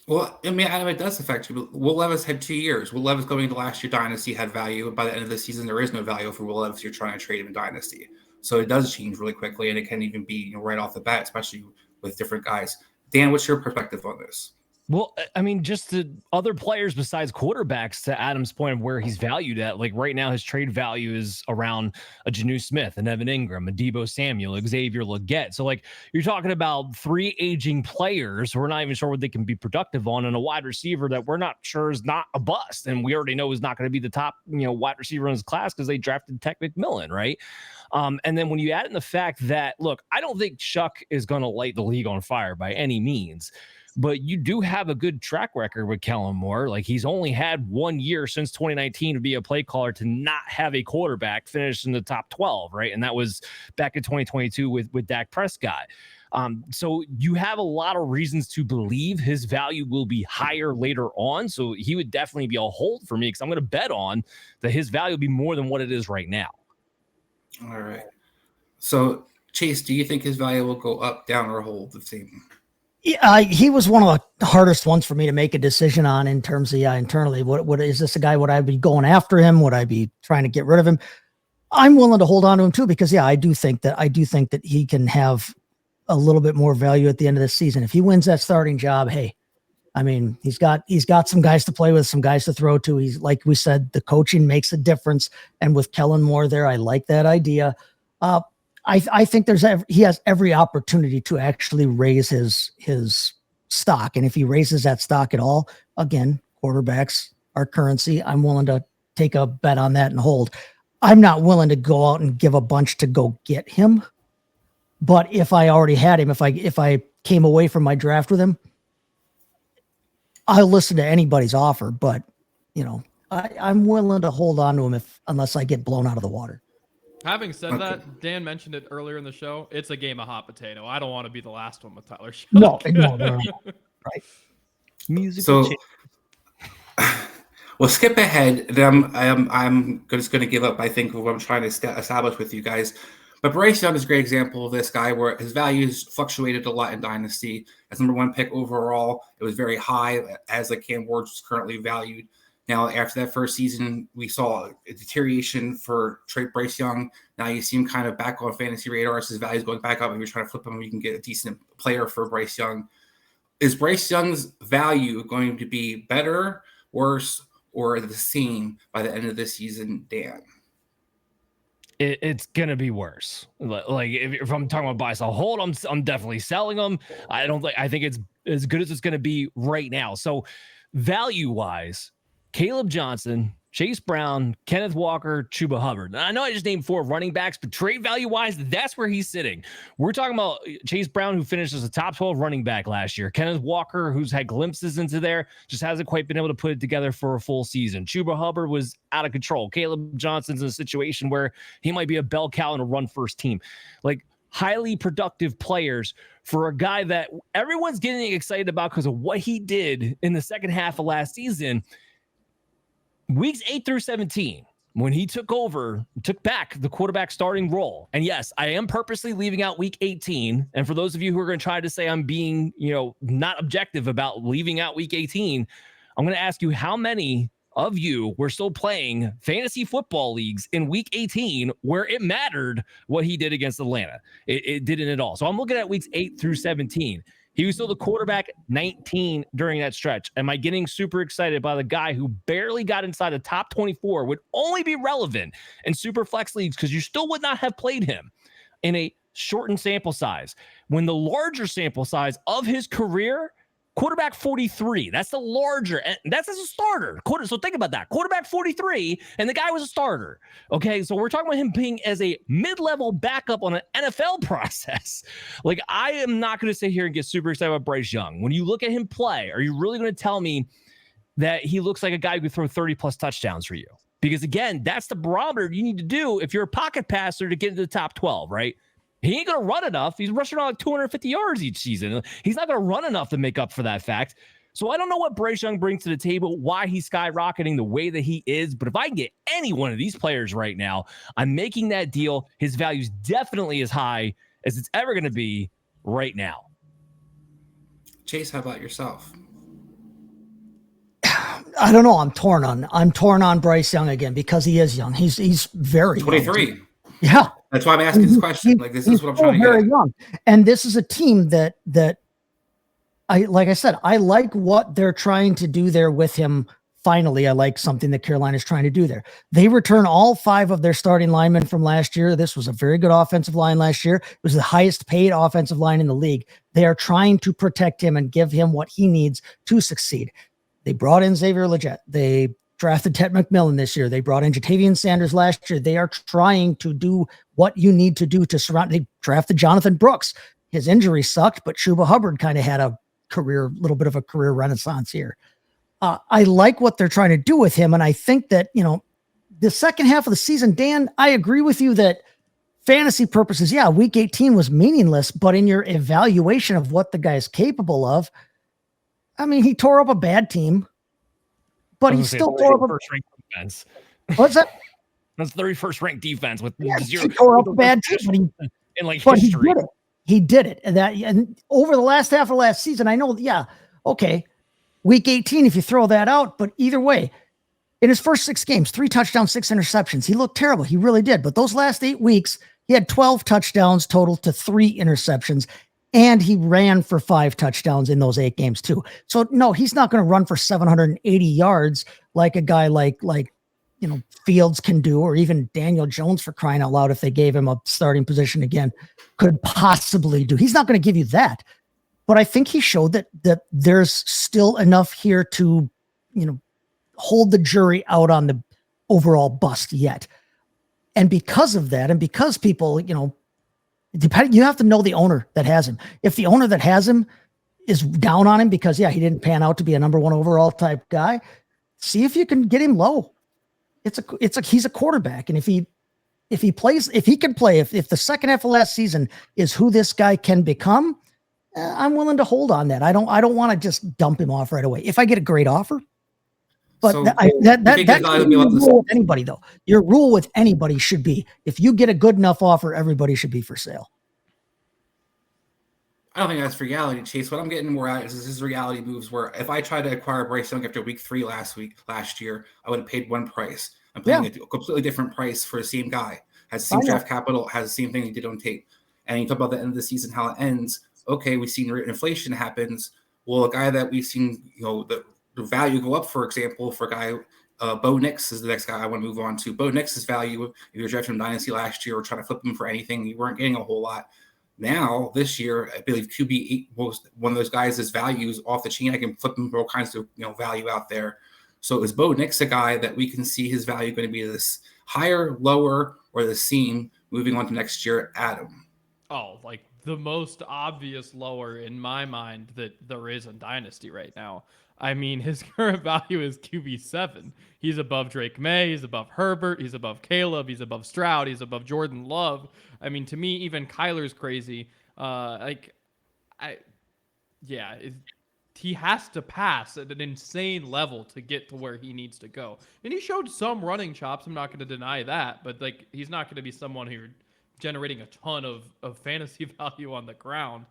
Well, I mean, Adam, it does affect you. Will Levis had 2 years. Will Levis going into last year Dynasty had value. By the end of the season, there is no value for Will Levis. You're trying to trade him in Dynasty. So it does change really quickly, and it can even be right off the bat, especially with different guys. Dan, what's your perspective on this? Well, I mean, just the other players besides quarterbacks, to Adam's point of where he's valued at, right now his trade value is around a Jonnu Smith, an Evan Ingram, a Deebo Samuel, Xavier Legette. So you're talking about 3 aging players who we're not even sure what they can be productive on, and a wide receiver that we're not sure is not a bust. And we already know is not going to be the top, wide receiver in his class because they drafted Tech McMillan, right? And then when you add in the fact that, look, I don't think Shough is going to light the league on fire by any means. But you do have a good track record with Kellen Moore. He's only had 1 year since 2019 to be a play caller to not have a quarterback finish in the top 12, right? And that was back in 2022 with Dak Prescott. So you have a lot of reasons to believe his value will be higher later on. So he would definitely be a hold for me, because I'm going to bet on that his value will be more than what it is right now. All right. So, Chase, do you think his value will go up, down, or hold the same? Yeah, he was one of the hardest ones for me to make a decision on in terms of internally. What is this a guy? Would I be going after him? Would I be trying to get rid of him? I'm willing to hold on to him too, because I do think that he can have a little bit more value at the end of the season if he wins that starting job. Hey, I mean, he's got some guys to play with, some guys to throw to. He's, like we said, the coaching makes a difference, and with Kellen Moore there, I like that idea. I think he has every opportunity to actually raise his stock. And if he raises that stock at all, again, quarterbacks are currency. I'm willing to take a bet on that and hold. I'm not willing to go out and give a bunch to go get him. But if I already had him, if I came away from my draft with him, I'll listen to anybody's offer. But I'm willing to hold on to him unless I get blown out of the water. Having said that, Dan mentioned it earlier in the show. It's a game of hot potato. I don't want to be the last one with Tyler Shough. No. Right. Music. So, we'll skip ahead. I'm just going to give up, I think, what I'm trying to establish with you guys. But Bryce Young is a great example of this guy where his values fluctuated a lot in Dynasty. As number 1 pick overall, it was very high, as Cam Ward is currently valued. Now, after that first season, we saw a deterioration for Bryce Young. Now you see him kind of back on fantasy radars. His value is going back up. If you're trying to flip him, you can get a decent player for Bryce Young. is Bryce Young's value going to be better, worse, or the same by the end of the season, Dan? It's gonna be worse. Like if I'm talking about buy, so hold, I'm definitely selling them. I think it's as good as it's gonna be right now. So value wise, Caleb Johnson, Chase Brown, Kenneth Walker, Chuba Hubbard. Now, I know I just named 4 running backs, but trade value wise, that's where he's sitting. We're talking about Chase Brown, who finished as a top 12 running back last year. Kenneth Walker, who's had glimpses into there, just hasn't quite been able to put it together for a full season. Chuba Hubbard was out of control. Caleb Johnson's in a situation where he might be a bell cow in a run first team. Like, highly productive players for a guy that everyone's getting excited about because of what he did in the second half of last season. Weeks 8 through 17, when he took back the quarterback starting role. And yes, I am purposely leaving out week 18. And for those of you who are going to try to say I'm being, not objective about leaving out week 18, I'm going to ask you, how many of you were still playing fantasy football leagues in week 18 where it mattered what he did against Atlanta? It didn't at all. So I'm looking at weeks 8 through 17. He was still the quarterback 19 during that stretch. Am I getting super excited by the guy who barely got inside the top 24, would only be relevant in super flex leagues because you still would not have played him in a shortened sample size? When the larger sample size of his career, quarterback 43, that's the larger, and that's as a starter. So think about that. Quarterback 43, and the guy was a starter. Okay, so we're talking about him being as a mid-level backup on an NFL process. Like, I am not going to sit here and get super excited about Bryce Young. When you look at him play, are you really going to tell me that he looks like a guy who could throw 30-plus touchdowns for you? Because, again, that's the barometer you need to do if you're a pocket passer to get into the top 12, right? He ain't going to run enough. He's rushing around like 250 yards each season. He's not going to run enough to make up for that fact. So I don't know what Bryce Young brings to the table, why he's skyrocketing the way that he is. But if I can get any one of these players right now, I'm making that deal. His value is definitely as high as it's ever going to be right now. Chase, how about yourself? I don't know. I'm torn on Bryce Young again because he is young. He's very 23. young. Yeah. That's why I'm asking this question. Like, this is what I'm trying to get at. Young. And this is a team that like I said, I like what they're trying to do there with him. Finally, I like something that Carolina's trying to do there. They return all 5 of their starting linemen from last year. This was a very good offensive line last year. It was the highest paid offensive line in the league. They are trying to protect him and give him what he needs to succeed. They brought in Xavier Legette. They drafted Ted McMillan this year. They brought in Jatavian Sanders last year. They are trying to do what you need to do to surround. They drafted Jonathan Brooks. His injury sucked, but Chuba Hubbard kind of had a little bit of a career renaissance here. I like what they're trying to do with him. And I think that, the second half of the season, Dan, I agree with you that fantasy purposes, yeah, week 18 was meaningless, but in your evaluation of what the guy's capable of, I mean, he tore up a bad team. But he still tore up a first ranked defense. What's that? That's 31st ranked defense with zero. He tore up a bad team, in like history. He did it. And over the last half of last season, I know, okay, week 18, if you throw that out, but either way, in his first 6 games, 3 touchdowns, 6 interceptions. He looked terrible. He really did. But those last 8 weeks, he had 12 touchdowns total to 3 interceptions. And he ran for 5 touchdowns in those 8 games too. So no, he's not going to run for 780 yards like a guy like Fields can do, or even Daniel Jones, for crying out loud, if they gave him a starting position again, could possibly do. He's not going to give you that. But I think he showed that there's still enough here to, hold the jury out on the overall bust yet. And because of that, and because people, you have to know the owner that has him. If the owner that has him is down on him because, he didn't pan out to be a number 1 overall type guy, see if you can get him low. He's a quarterback. And if he can play, if the second half of last season is who this guy can become, I'm willing to hold on that. I don't want to just dump him off right away. If I get a great offer, but so that rule with anybody though. Your rule with anybody should be, if you get a good enough offer, everybody should be for sale. I don't think that's reality, Chase. What I'm getting more at is his reality moves where if I tried to acquire Bryce Young after week 3 last year, I would have paid one price. I'm paying a completely different price for the same guy. Has the same draft capital, has the same thing he did on tape. And you talk about the end of the season, how it ends. Okay, we've seen inflation happens. Well, a guy that we've seen, the value go up, for example, for a guy, Bo Nix is the next guy I want to move on to. Bo Nix's value, if you were drafting him Dynasty last year or trying to flip him for anything, you weren't getting a whole lot. Now, this year, I believe QB8 was one of those guys' his values off the chain. I can flip him for all kinds of value out there. So is Bo Nix a guy that we can see his value going to be this higher, lower, or the same moving on to next year, Adam? Oh, like the most obvious lower in my mind that there is in Dynasty right now. I mean, his current value is QB7. He's above Drake May. He's above Herbert. He's above Caleb. He's above Stroud. He's above Jordan Love. I mean, to me, even Kyler's crazy. He has to pass at an insane level to get to where he needs to go. And he showed some running chops. I'm not going to deny that, but he's not going to be someone who's generating a ton of fantasy value on the ground.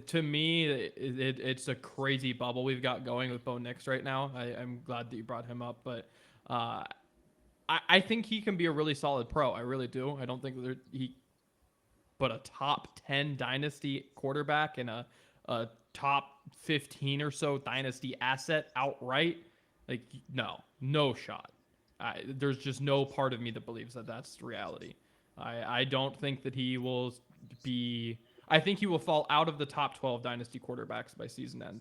To me, it's a crazy bubble we've got going with Bo Nix right now. I'm glad that you brought him up, but I think he can be a really solid pro. I really do. I don't think but a top 10 dynasty quarterback and a top 15 or so dynasty asset outright, no shot. There's just no part of me that believes that that's reality. I don't think that he will be. I think he will fall out of the top 12 dynasty quarterbacks by season end.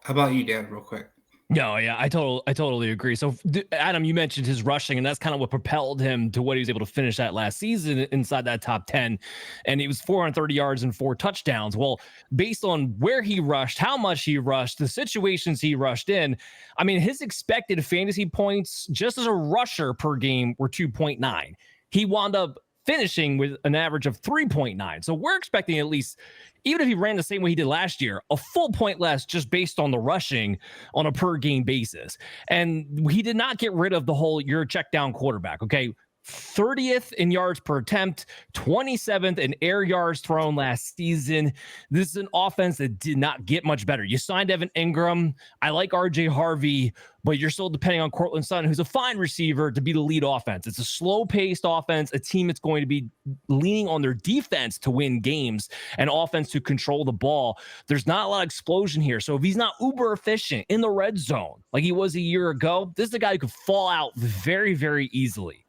How about you, Dan, real quick? No, yeah, I totally agree. So, Adam, you mentioned his rushing, and that's kind of what propelled him to what he was able to finish that last season inside that top 10. And he was 430 yards and 4 touchdowns. Well, based on where he rushed, how much he rushed, the situations he rushed in, I mean, his expected fantasy points just as a rusher per game were 2.9. He wound up finishing with an average of 3.9. So we're expecting at least, even if he ran the same way he did last year, a full point less just based on the rushing on a per game basis. And he did not get rid of the whole you're a check down quarterback. Okay. 30th in yards per attempt, 27th in air yards thrown last season. This is an offense that did not get much better. You signed Evan Ingram. I like RJ Harvey, but you're still depending on Cortland Sutton, who's a fine receiver, to be the lead offense. It's a slow-paced offense, a team that's going to be leaning on their defense to win games and offense to control the ball. There's not a lot of explosion here. So if he's not uber efficient in the red zone like he was a year ago, this is a guy who could fall out very, very easily.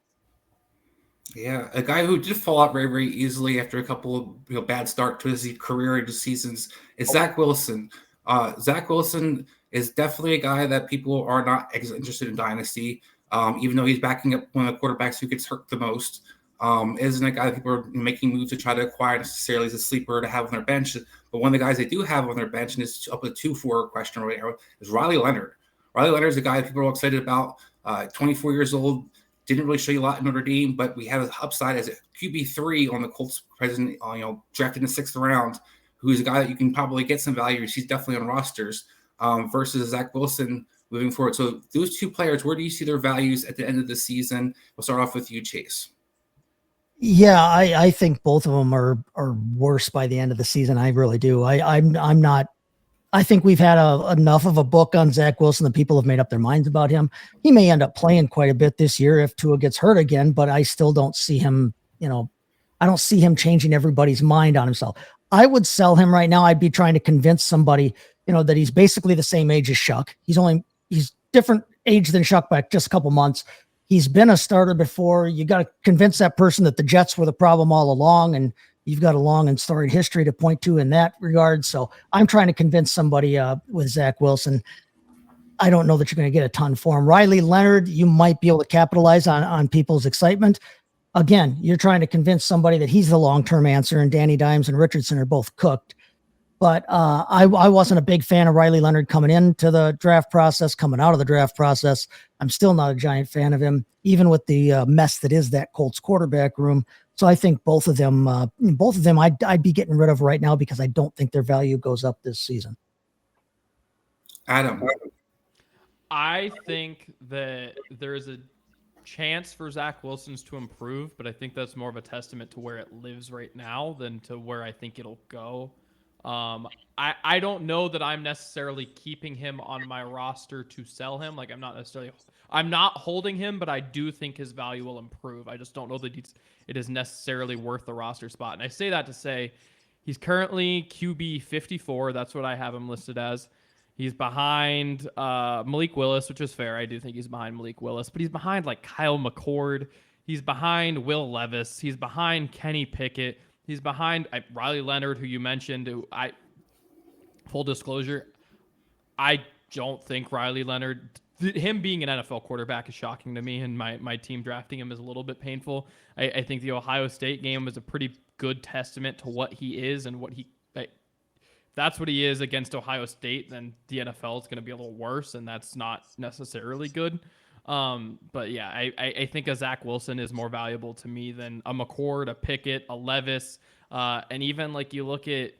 Yeah, a guy who did fall out very, very easily after a couple of bad start to his career into seasons is Zach Wilson. Zach Wilson is definitely a guy that people are not interested in Dynasty, even though he's backing up one of the quarterbacks who gets hurt the most. Isn't a guy that people are making moves to try to acquire necessarily as a sleeper to have on their bench. But one of the guys they do have on their bench, and it's up to 2-4 question right now, is Riley Leonard. Riley Leonard is a guy that people are excited about, 24 years old. Didn't really show you a lot in Notre Dame, but we have an upside as a QB3 on the Colts president, drafted in the 6th round, who's a guy that you can probably get some value. He's definitely on rosters versus Zach Wilson moving forward. So those two players, where do you see their values at the end of the season? We'll start off with you, Chase. Yeah, I think both of them are worse by the end of the season. I really do. I'm not. I think we've had enough of a book on Zach Wilson that people have made up their minds about him. He may end up playing quite a bit this year if Tua gets hurt again, but I still don't see him, I don't see him changing everybody's mind on himself. I would sell him right now. I'd be trying to convince somebody, that he's basically the same age as Shough. He's different age than Shough by just a couple months. He's been a starter before. You got to convince that person that the Jets were the problem all along, and you've got a long and storied history to point to in that regard. So I'm trying to convince somebody with Zach Wilson. I don't know that you're going to get a ton for him. Riley Leonard, you might be able to capitalize on people's excitement. Again, you're trying to convince somebody that he's the long-term answer, and Danny Dimes and Richardson are both cooked. But I wasn't a big fan of Riley Leonard coming into the draft process, coming out of the draft process. I'm still not a giant fan of him, even with the mess that is that Colts quarterback room. So I think both of them, I'd be getting rid of right now because I don't think their value goes up this season. Adam. I think that there is a chance for Zach Wilson's to improve, but I think that's more of a testament to where it lives right now than to where I think it'll go. I don't know that I'm necessarily keeping him on my roster to sell him. I'm not holding him, but I do think his value will improve. I just don't know that it is necessarily worth the roster spot. And I say that to say He's currently QB 54. That's what I have him listed as. He's behind Malik Willis, which is fair. I do think he's behind Malik Willis, but he's behind like Kyle McCord. He's behind Will Levis. He's behind Kenny Pickett. He's behind Riley Leonard, who you mentioned. Full disclosure, I don't think Riley Leonard, him being an NFL quarterback is shocking to me, and my team drafting him is a little bit painful. I think the Ohio State game was a pretty good testament to what he is and what he. If that's what he is against Ohio State, then the NFL is going to be a little worse, and that's not necessarily good. But yeah, I think a Zach Wilson is more valuable to me than a McCord, a Pickett, a Levis, and even like you look at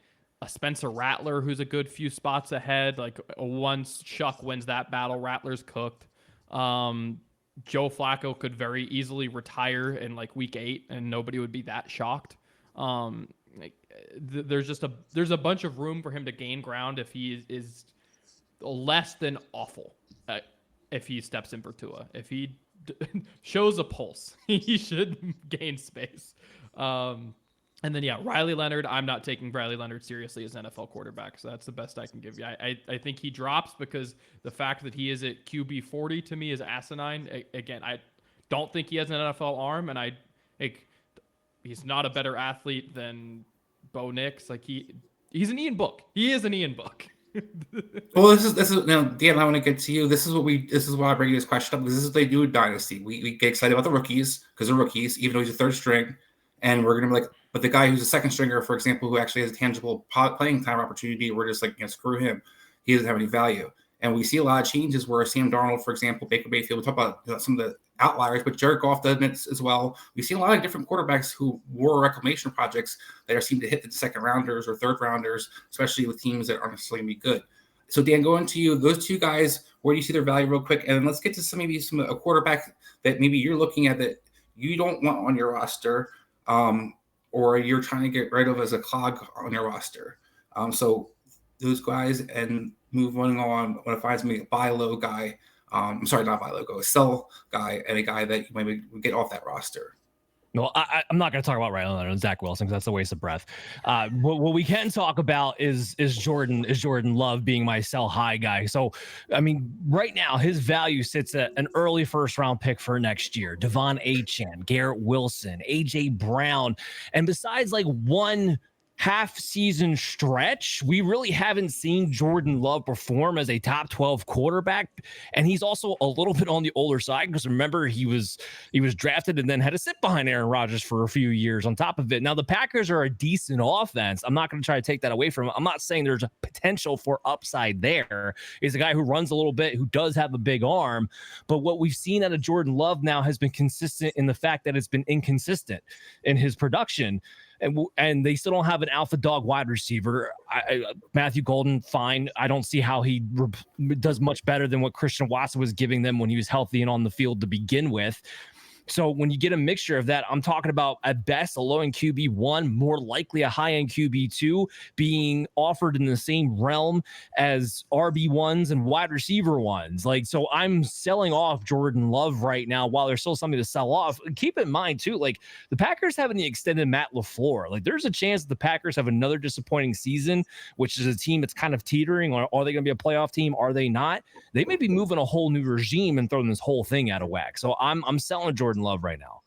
a Spencer Rattler, who's a good few spots ahead. Like once Shough wins that battle, Rattler's cooked. Joe Flacco could very easily retire in like week 8, and nobody would be that shocked. There's a bunch of room for him to gain ground if he is less than awful. If he steps in for Tua, if he shows a pulse, he should gain space. And then, yeah, Riley Leonard, I'm not taking Riley Leonard seriously as an NFL quarterback, so that's the best I can give you. I think he drops because the fact that he is at QB 40 to me is asinine. Again, I don't think he has an NFL arm, and he's not a better athlete than Bo Nix. Like he's an Ian Book. He is an Ian Book. Well, this is now, Dan. I want to get to you. This is why I bring this question up, because this is what they do in Dynasty. We get excited about the rookies because they're rookies, even though he's a third string, and we're gonna be like, but the guy who's a second stringer, for example, who actually has a tangible playing time opportunity, we're just like, screw him. He doesn't have any value. And we see a lot of changes where Sam Darnold, for example, Baker Mayfield, we talk about some of the outliers, but Jared Goff does it as well. We see a lot of different quarterbacks who were reclamation projects that seem to hit the second rounders or third rounders, especially with teams that aren't necessarily going to be good. So, Dan, going to you, those two guys, where do you see their value real quick? And then let's get to a quarterback that maybe you're looking at that you don't want on your roster, or you're trying to get rid of as a clog on your roster. So those guys, and moving on when it finds me a buy low guy. I'm sorry, not buy low, a sell guy, and a guy that you maybe get off that roster. No, I'm not going to talk about Riley Leonard and Zach Wilson because that's a waste of breath. What we can talk about is Jordan Love being my sell high guy. So, I mean, right now his value sits at an early first round pick for next year. Devon Achane, Garrett Wilson, AJ Brown, and besides like one half season stretch, we really haven't seen Jordan Love perform as a top 12 quarterback. And he's also a little bit on the older side, because remember, he was drafted and then had to sit behind Aaron Rodgers for a few years on top of it. Now the Packers are a decent offense. I'm not going to try to take that away from him. I'm not saying there's a potential for upside there. He's a guy who runs a little bit, who does have a big arm, but what we've seen out of Jordan Love now has been consistent in the fact that it's been inconsistent in his production. And they still don't have an alpha dog wide receiver. Matthew Golden, fine. I don't see how he does much better than what Christian Watson was giving them when he was healthy and on the field to begin with. So when you get a mixture of that, I'm talking about at best a low-end QB1, more likely a high-end QB2 being offered in the same realm as RB1s and wide receiver ones. Like, so I'm selling off Jordan Love right now while there's still something to sell off. Keep in mind too, like the Packers haven't extended Matt LaFleur. Like there's a chance that the Packers have another disappointing season, which is a team that's kind of teetering on, are they going to be a playoff team? Are they not? They may be moving a whole new regime and throwing this whole thing out of whack. So I'm selling Jordan Love right now.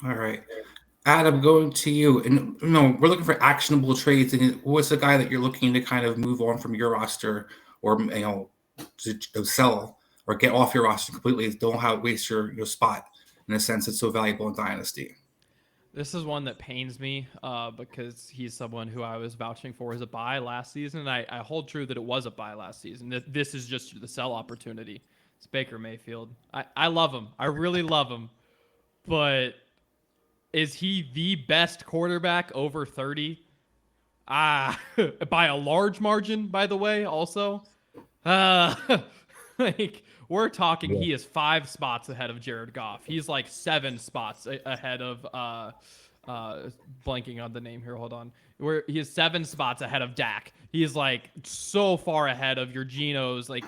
All right, Adam, going to you. And we're looking for actionable trades. And what's the guy that you're looking to kind of move on from your roster, or to sell or get off your roster completely? Don't waste your spot in a sense. It's so valuable in Dynasty. This is one that pains me because he's someone who I was vouching for as a buy last season. And I hold true that it was a buy last season. This is just the sell opportunity. It's Baker Mayfield. I love him. I really love him. But is he the best quarterback over 30? By a large margin, by the way, also. Like, we're talking, he is 5 spots ahead of Jared Goff. He's like 7 spots ahead of, blanking on the name here, hold on. He is 7 spots ahead of Dak. He is like so far ahead of your Genos. Like,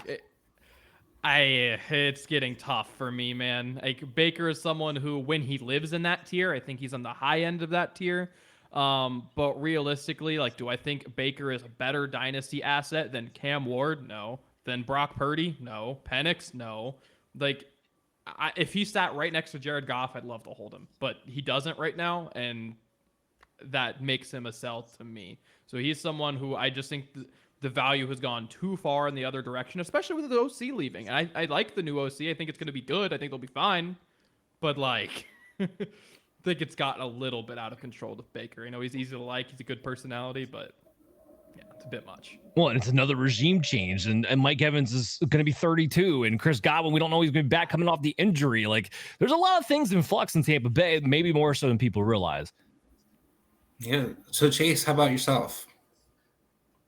it's getting tough for me, man. Like Baker is someone who, when he lives in that tier, I think he's on the high end of that tier. But realistically, like, do I think Baker is a better dynasty asset than Cam Ward? No. Than Brock Purdy? No. Penix? No. Like, if he sat right next to Jared Goff, I'd love to hold him, but he doesn't right now, and that makes him a sell to me. So he's someone who I just think the value has gone too far in the other direction, especially with the OC leaving. And I like the new OC. I think it's going to be good. I think they'll be fine. But, like, I think it's gotten a little bit out of control with Baker. You know, he's easy to like. He's a good personality, but yeah, it's a bit much. Well, and it's another regime change, and Mike Evans is going to be 32, and Chris Godwin, we don't know he's going to be back coming off the injury. Like, there's a lot of things in flux in Tampa Bay, maybe more so than people realize. Yeah. So Chase, how about yourself?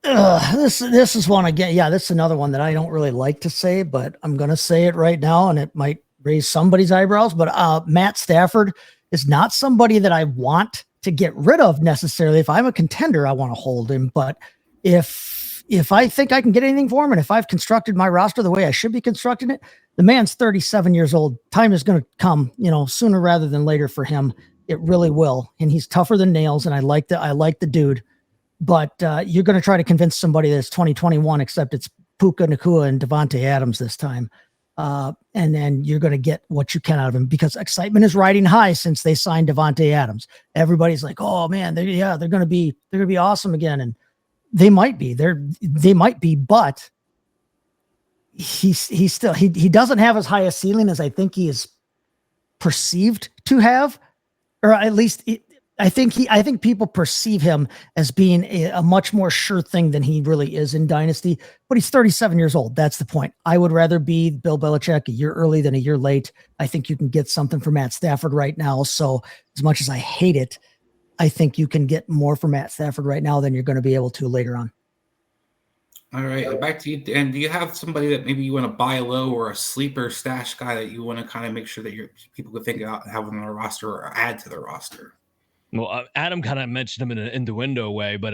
This is one again. Yeah, this is another one that I don't really like to say, but I'm going to say it right now, and it might raise somebody's eyebrows. But Matt Stafford is not somebody that I want to get rid of necessarily. If I'm a contender, I want to hold him. But if I think I can get anything for him, and if I've constructed my roster the way I should be constructing it, the man's 37 years old. Time is going to come, sooner rather than later for him. It really will, and he's tougher than nails. And I like the dude. But you're going to try to convince somebody that it's 2021, except it's Puka Nacua and Devontae Adams this time. And then you're going to get what you can out of him, because excitement is riding high since they signed Devontae Adams. Everybody's like, "Oh man, they're going to be awesome again," and they might be. They might be, but he doesn't have as high a ceiling as I think he is perceived to have, or at least. I think people perceive him as being a much more sure thing than he really is in Dynasty, but he's 37 years old. That's the point. I would rather be Bill Belichick a year early than a year late. I think you can get something for Matt Stafford right now. So as much as I hate it, I think you can get more for Matt Stafford right now than you're going to be able to later on. All right, back to you. And do you have somebody that maybe you want to buy low, or a sleeper stash guy that you want to kind of make sure that your people could think about having on their roster or add to their roster? Well, Adam kind of mentioned him in an innuendo way, but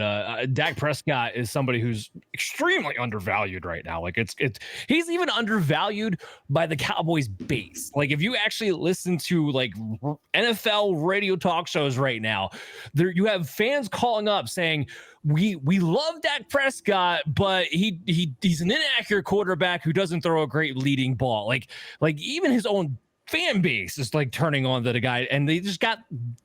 Dak Prescott is somebody who's extremely undervalued right now. Like he's even undervalued by the Cowboys base. Like, if you actually listen to like NFL radio talk shows right now, there you have fans calling up saying, we love Dak Prescott, but he's an inaccurate quarterback who doesn't throw a great leading ball. Like even his own fan base is like turning on to the guy, and they just got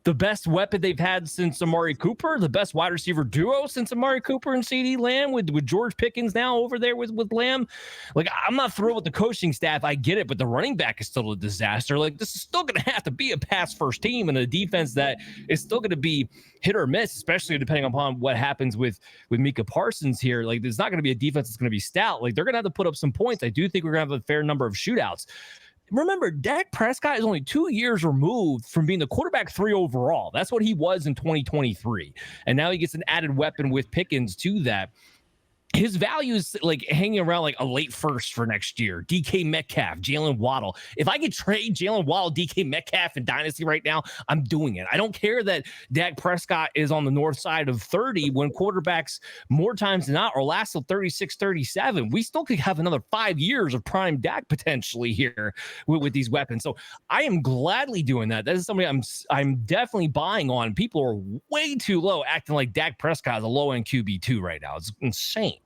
the best weapon they've had since Amari Cooper, the best wide receiver duo since Amari Cooper and CeeDee Lamb, with George Pickens now over there with Lamb. Like, I'm not thrilled with the coaching staff. I get it, but the running back is still a disaster. Like, this is still going to have to be a pass first team and a defense that is still going to be hit or miss, especially depending upon what happens with Micah Parsons here. Like, there's not going to be a defense that's going to be stout. Like, they're going to have to put up some points. I do think we're going to have a fair number of shootouts. Remember, Dak Prescott is only 2 years removed from being the quarterback 3 overall. That's what he was in 2023. And now he gets an added weapon with Pickens to that. His value is like hanging around like a late first for next year. DK Metcalf, Jalen Waddle. If I could trade Jalen Waddle, DK Metcalf in Dynasty right now, I'm doing it. I don't care that Dak Prescott is on the north side of 30 when quarterbacks more times than not are last till 36, 37. We still could have another 5 years of prime Dak potentially here with these weapons. So I am gladly doing that. That is something I'm definitely buying on. People are way too low, acting like Dak Prescott is a low-end QB2 right now. It's insane.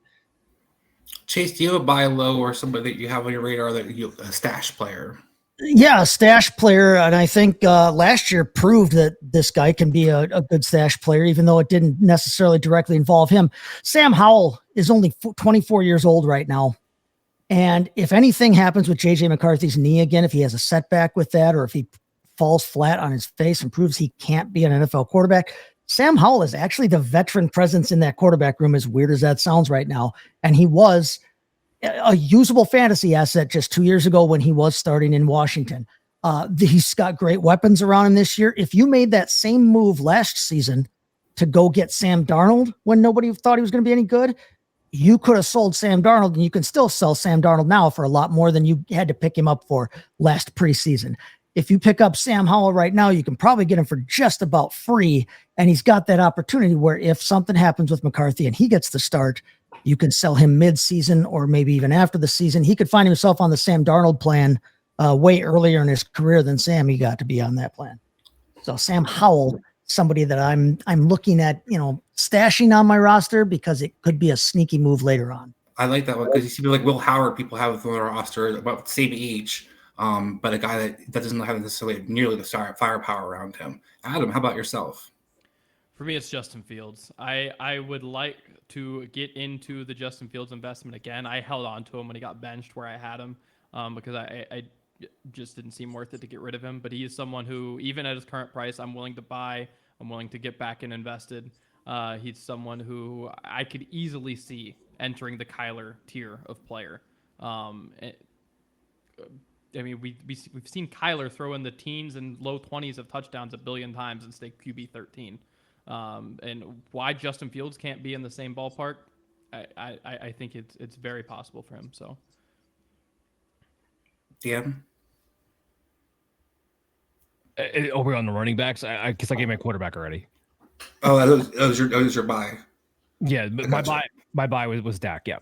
Chase, do you have a buy low or somebody that you have on your radar that a stash player? Yeah, a stash player. And I think last year proved that this guy can be a good stash player, even though it didn't necessarily directly involve him. Sam Howell is only 24 years old right now. And if anything happens with J.J. McCarthy's knee again, if he has a setback with that, or if he falls flat on his face and proves he can't be an NFL quarterback, Sam Howell is actually the veteran presence in that quarterback room, as weird as that sounds right now. And he was a usable fantasy asset just 2 years ago when he was starting in Washington. He's got great weapons around him this year. If you made that same move last season to go get Sam Darnold when nobody thought he was going to be any good, you could have sold Sam Darnold, and you can still sell Sam Darnold now for a lot more than you had to pick him up for last preseason. If you pick up Sam Howell right now, you can probably get him for just about free. And he's got that opportunity where if something happens with McCarthy and he gets the start, you can sell him mid-season or maybe even after the season. He could find himself on the Sam Darnold plan way earlier in his career than Sammy got to be on that plan. So Sam Howell somebody that I'm looking at, stashing on my roster because it could be a sneaky move later on. I like that one because you see people like Will Howard, people have on their roster about the same age, but a guy that doesn't have necessarily nearly the firepower around him. Adam, how about yourself? For me, it's Justin Fields. I would like to get into the Justin Fields investment again. I held on to him when he got benched where I had him because I just didn't seem worth it to get rid of him. But he is someone who, even at his current price, I'm willing to buy. I'm willing to get back and invested. He's someone who I could easily see entering the Kyler tier of player. I mean, we've seen Kyler throw in the teens and low 20s of touchdowns a billion times and stay QB 13. And why Justin Fields can't be in the same ballpark, I think it's very possible for him. So, Dan? Are we on the running backs? I guess I gave my quarterback already. Oh, that was your buy. Yeah, my buy was Dak. Yeah,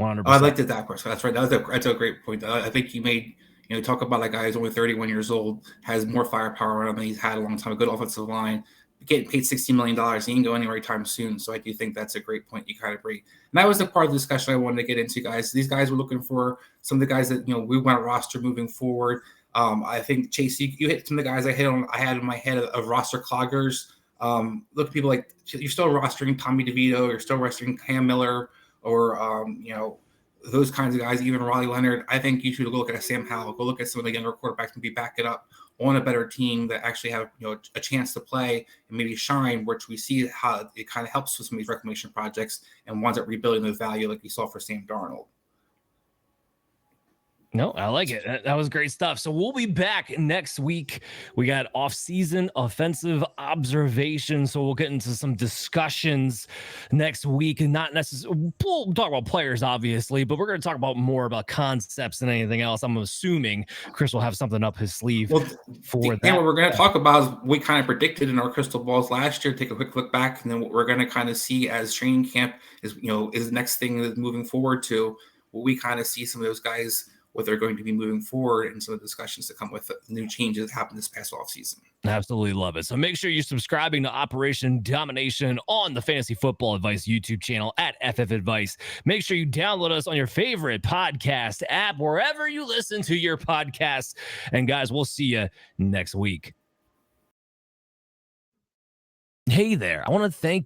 100%. I liked the Dak Prescott. That's right. That's a great point. I think you made talk about a guy who's only 31 years old, has more firepower around him than he's had a long time. A good offensive line, getting paid $60 million. He ain't going anywhere anytime soon. So I do think that's a great point you kind of bring. And that was the part of the discussion I wanted to get into, guys. These guys were looking for some of the guys that we want to roster moving forward. I think Chase, you hit some of the guys I had in my head of roster cloggers. Look at people like you're still rostering Tommy DeVito, you're still rostering Cam Miller, or those kinds of guys, even Raleigh Leonard. I think you should go look at a Sam Howell, go look at some of the younger quarterbacks, maybe back it up on a better team that actually have a chance to play and maybe shine, which we see how it kind of helps with some of these reclamation projects and ones that rebuilding the value like we saw for Sam Darnold. No, I like it. That was great stuff. So we'll be back next week. We got off-season offensive observations. So we'll get into some discussions next week, and not necessarily we'll talk about players, obviously, but we're going to talk about more about concepts than anything else. I'm assuming Chris will have something up his sleeve for that. Yeah, what we're going to talk about is we kind of predicted in our crystal balls last year. Take a quick look back, and then what we're going to kind of see as training camp is the next thing that's moving forward to. What we kind of see some of those guys, what they're going to be moving forward, and some of the discussions that come with the new changes that happened this past offseason. Absolutely love it. So make sure you're subscribing to Operation Domination on the Fantasy Football Advice YouTube channel at FF Advice. Make sure you download us on your favorite podcast app, wherever you listen to your podcasts. And guys, we'll see you next week. Hey there. I want to thank you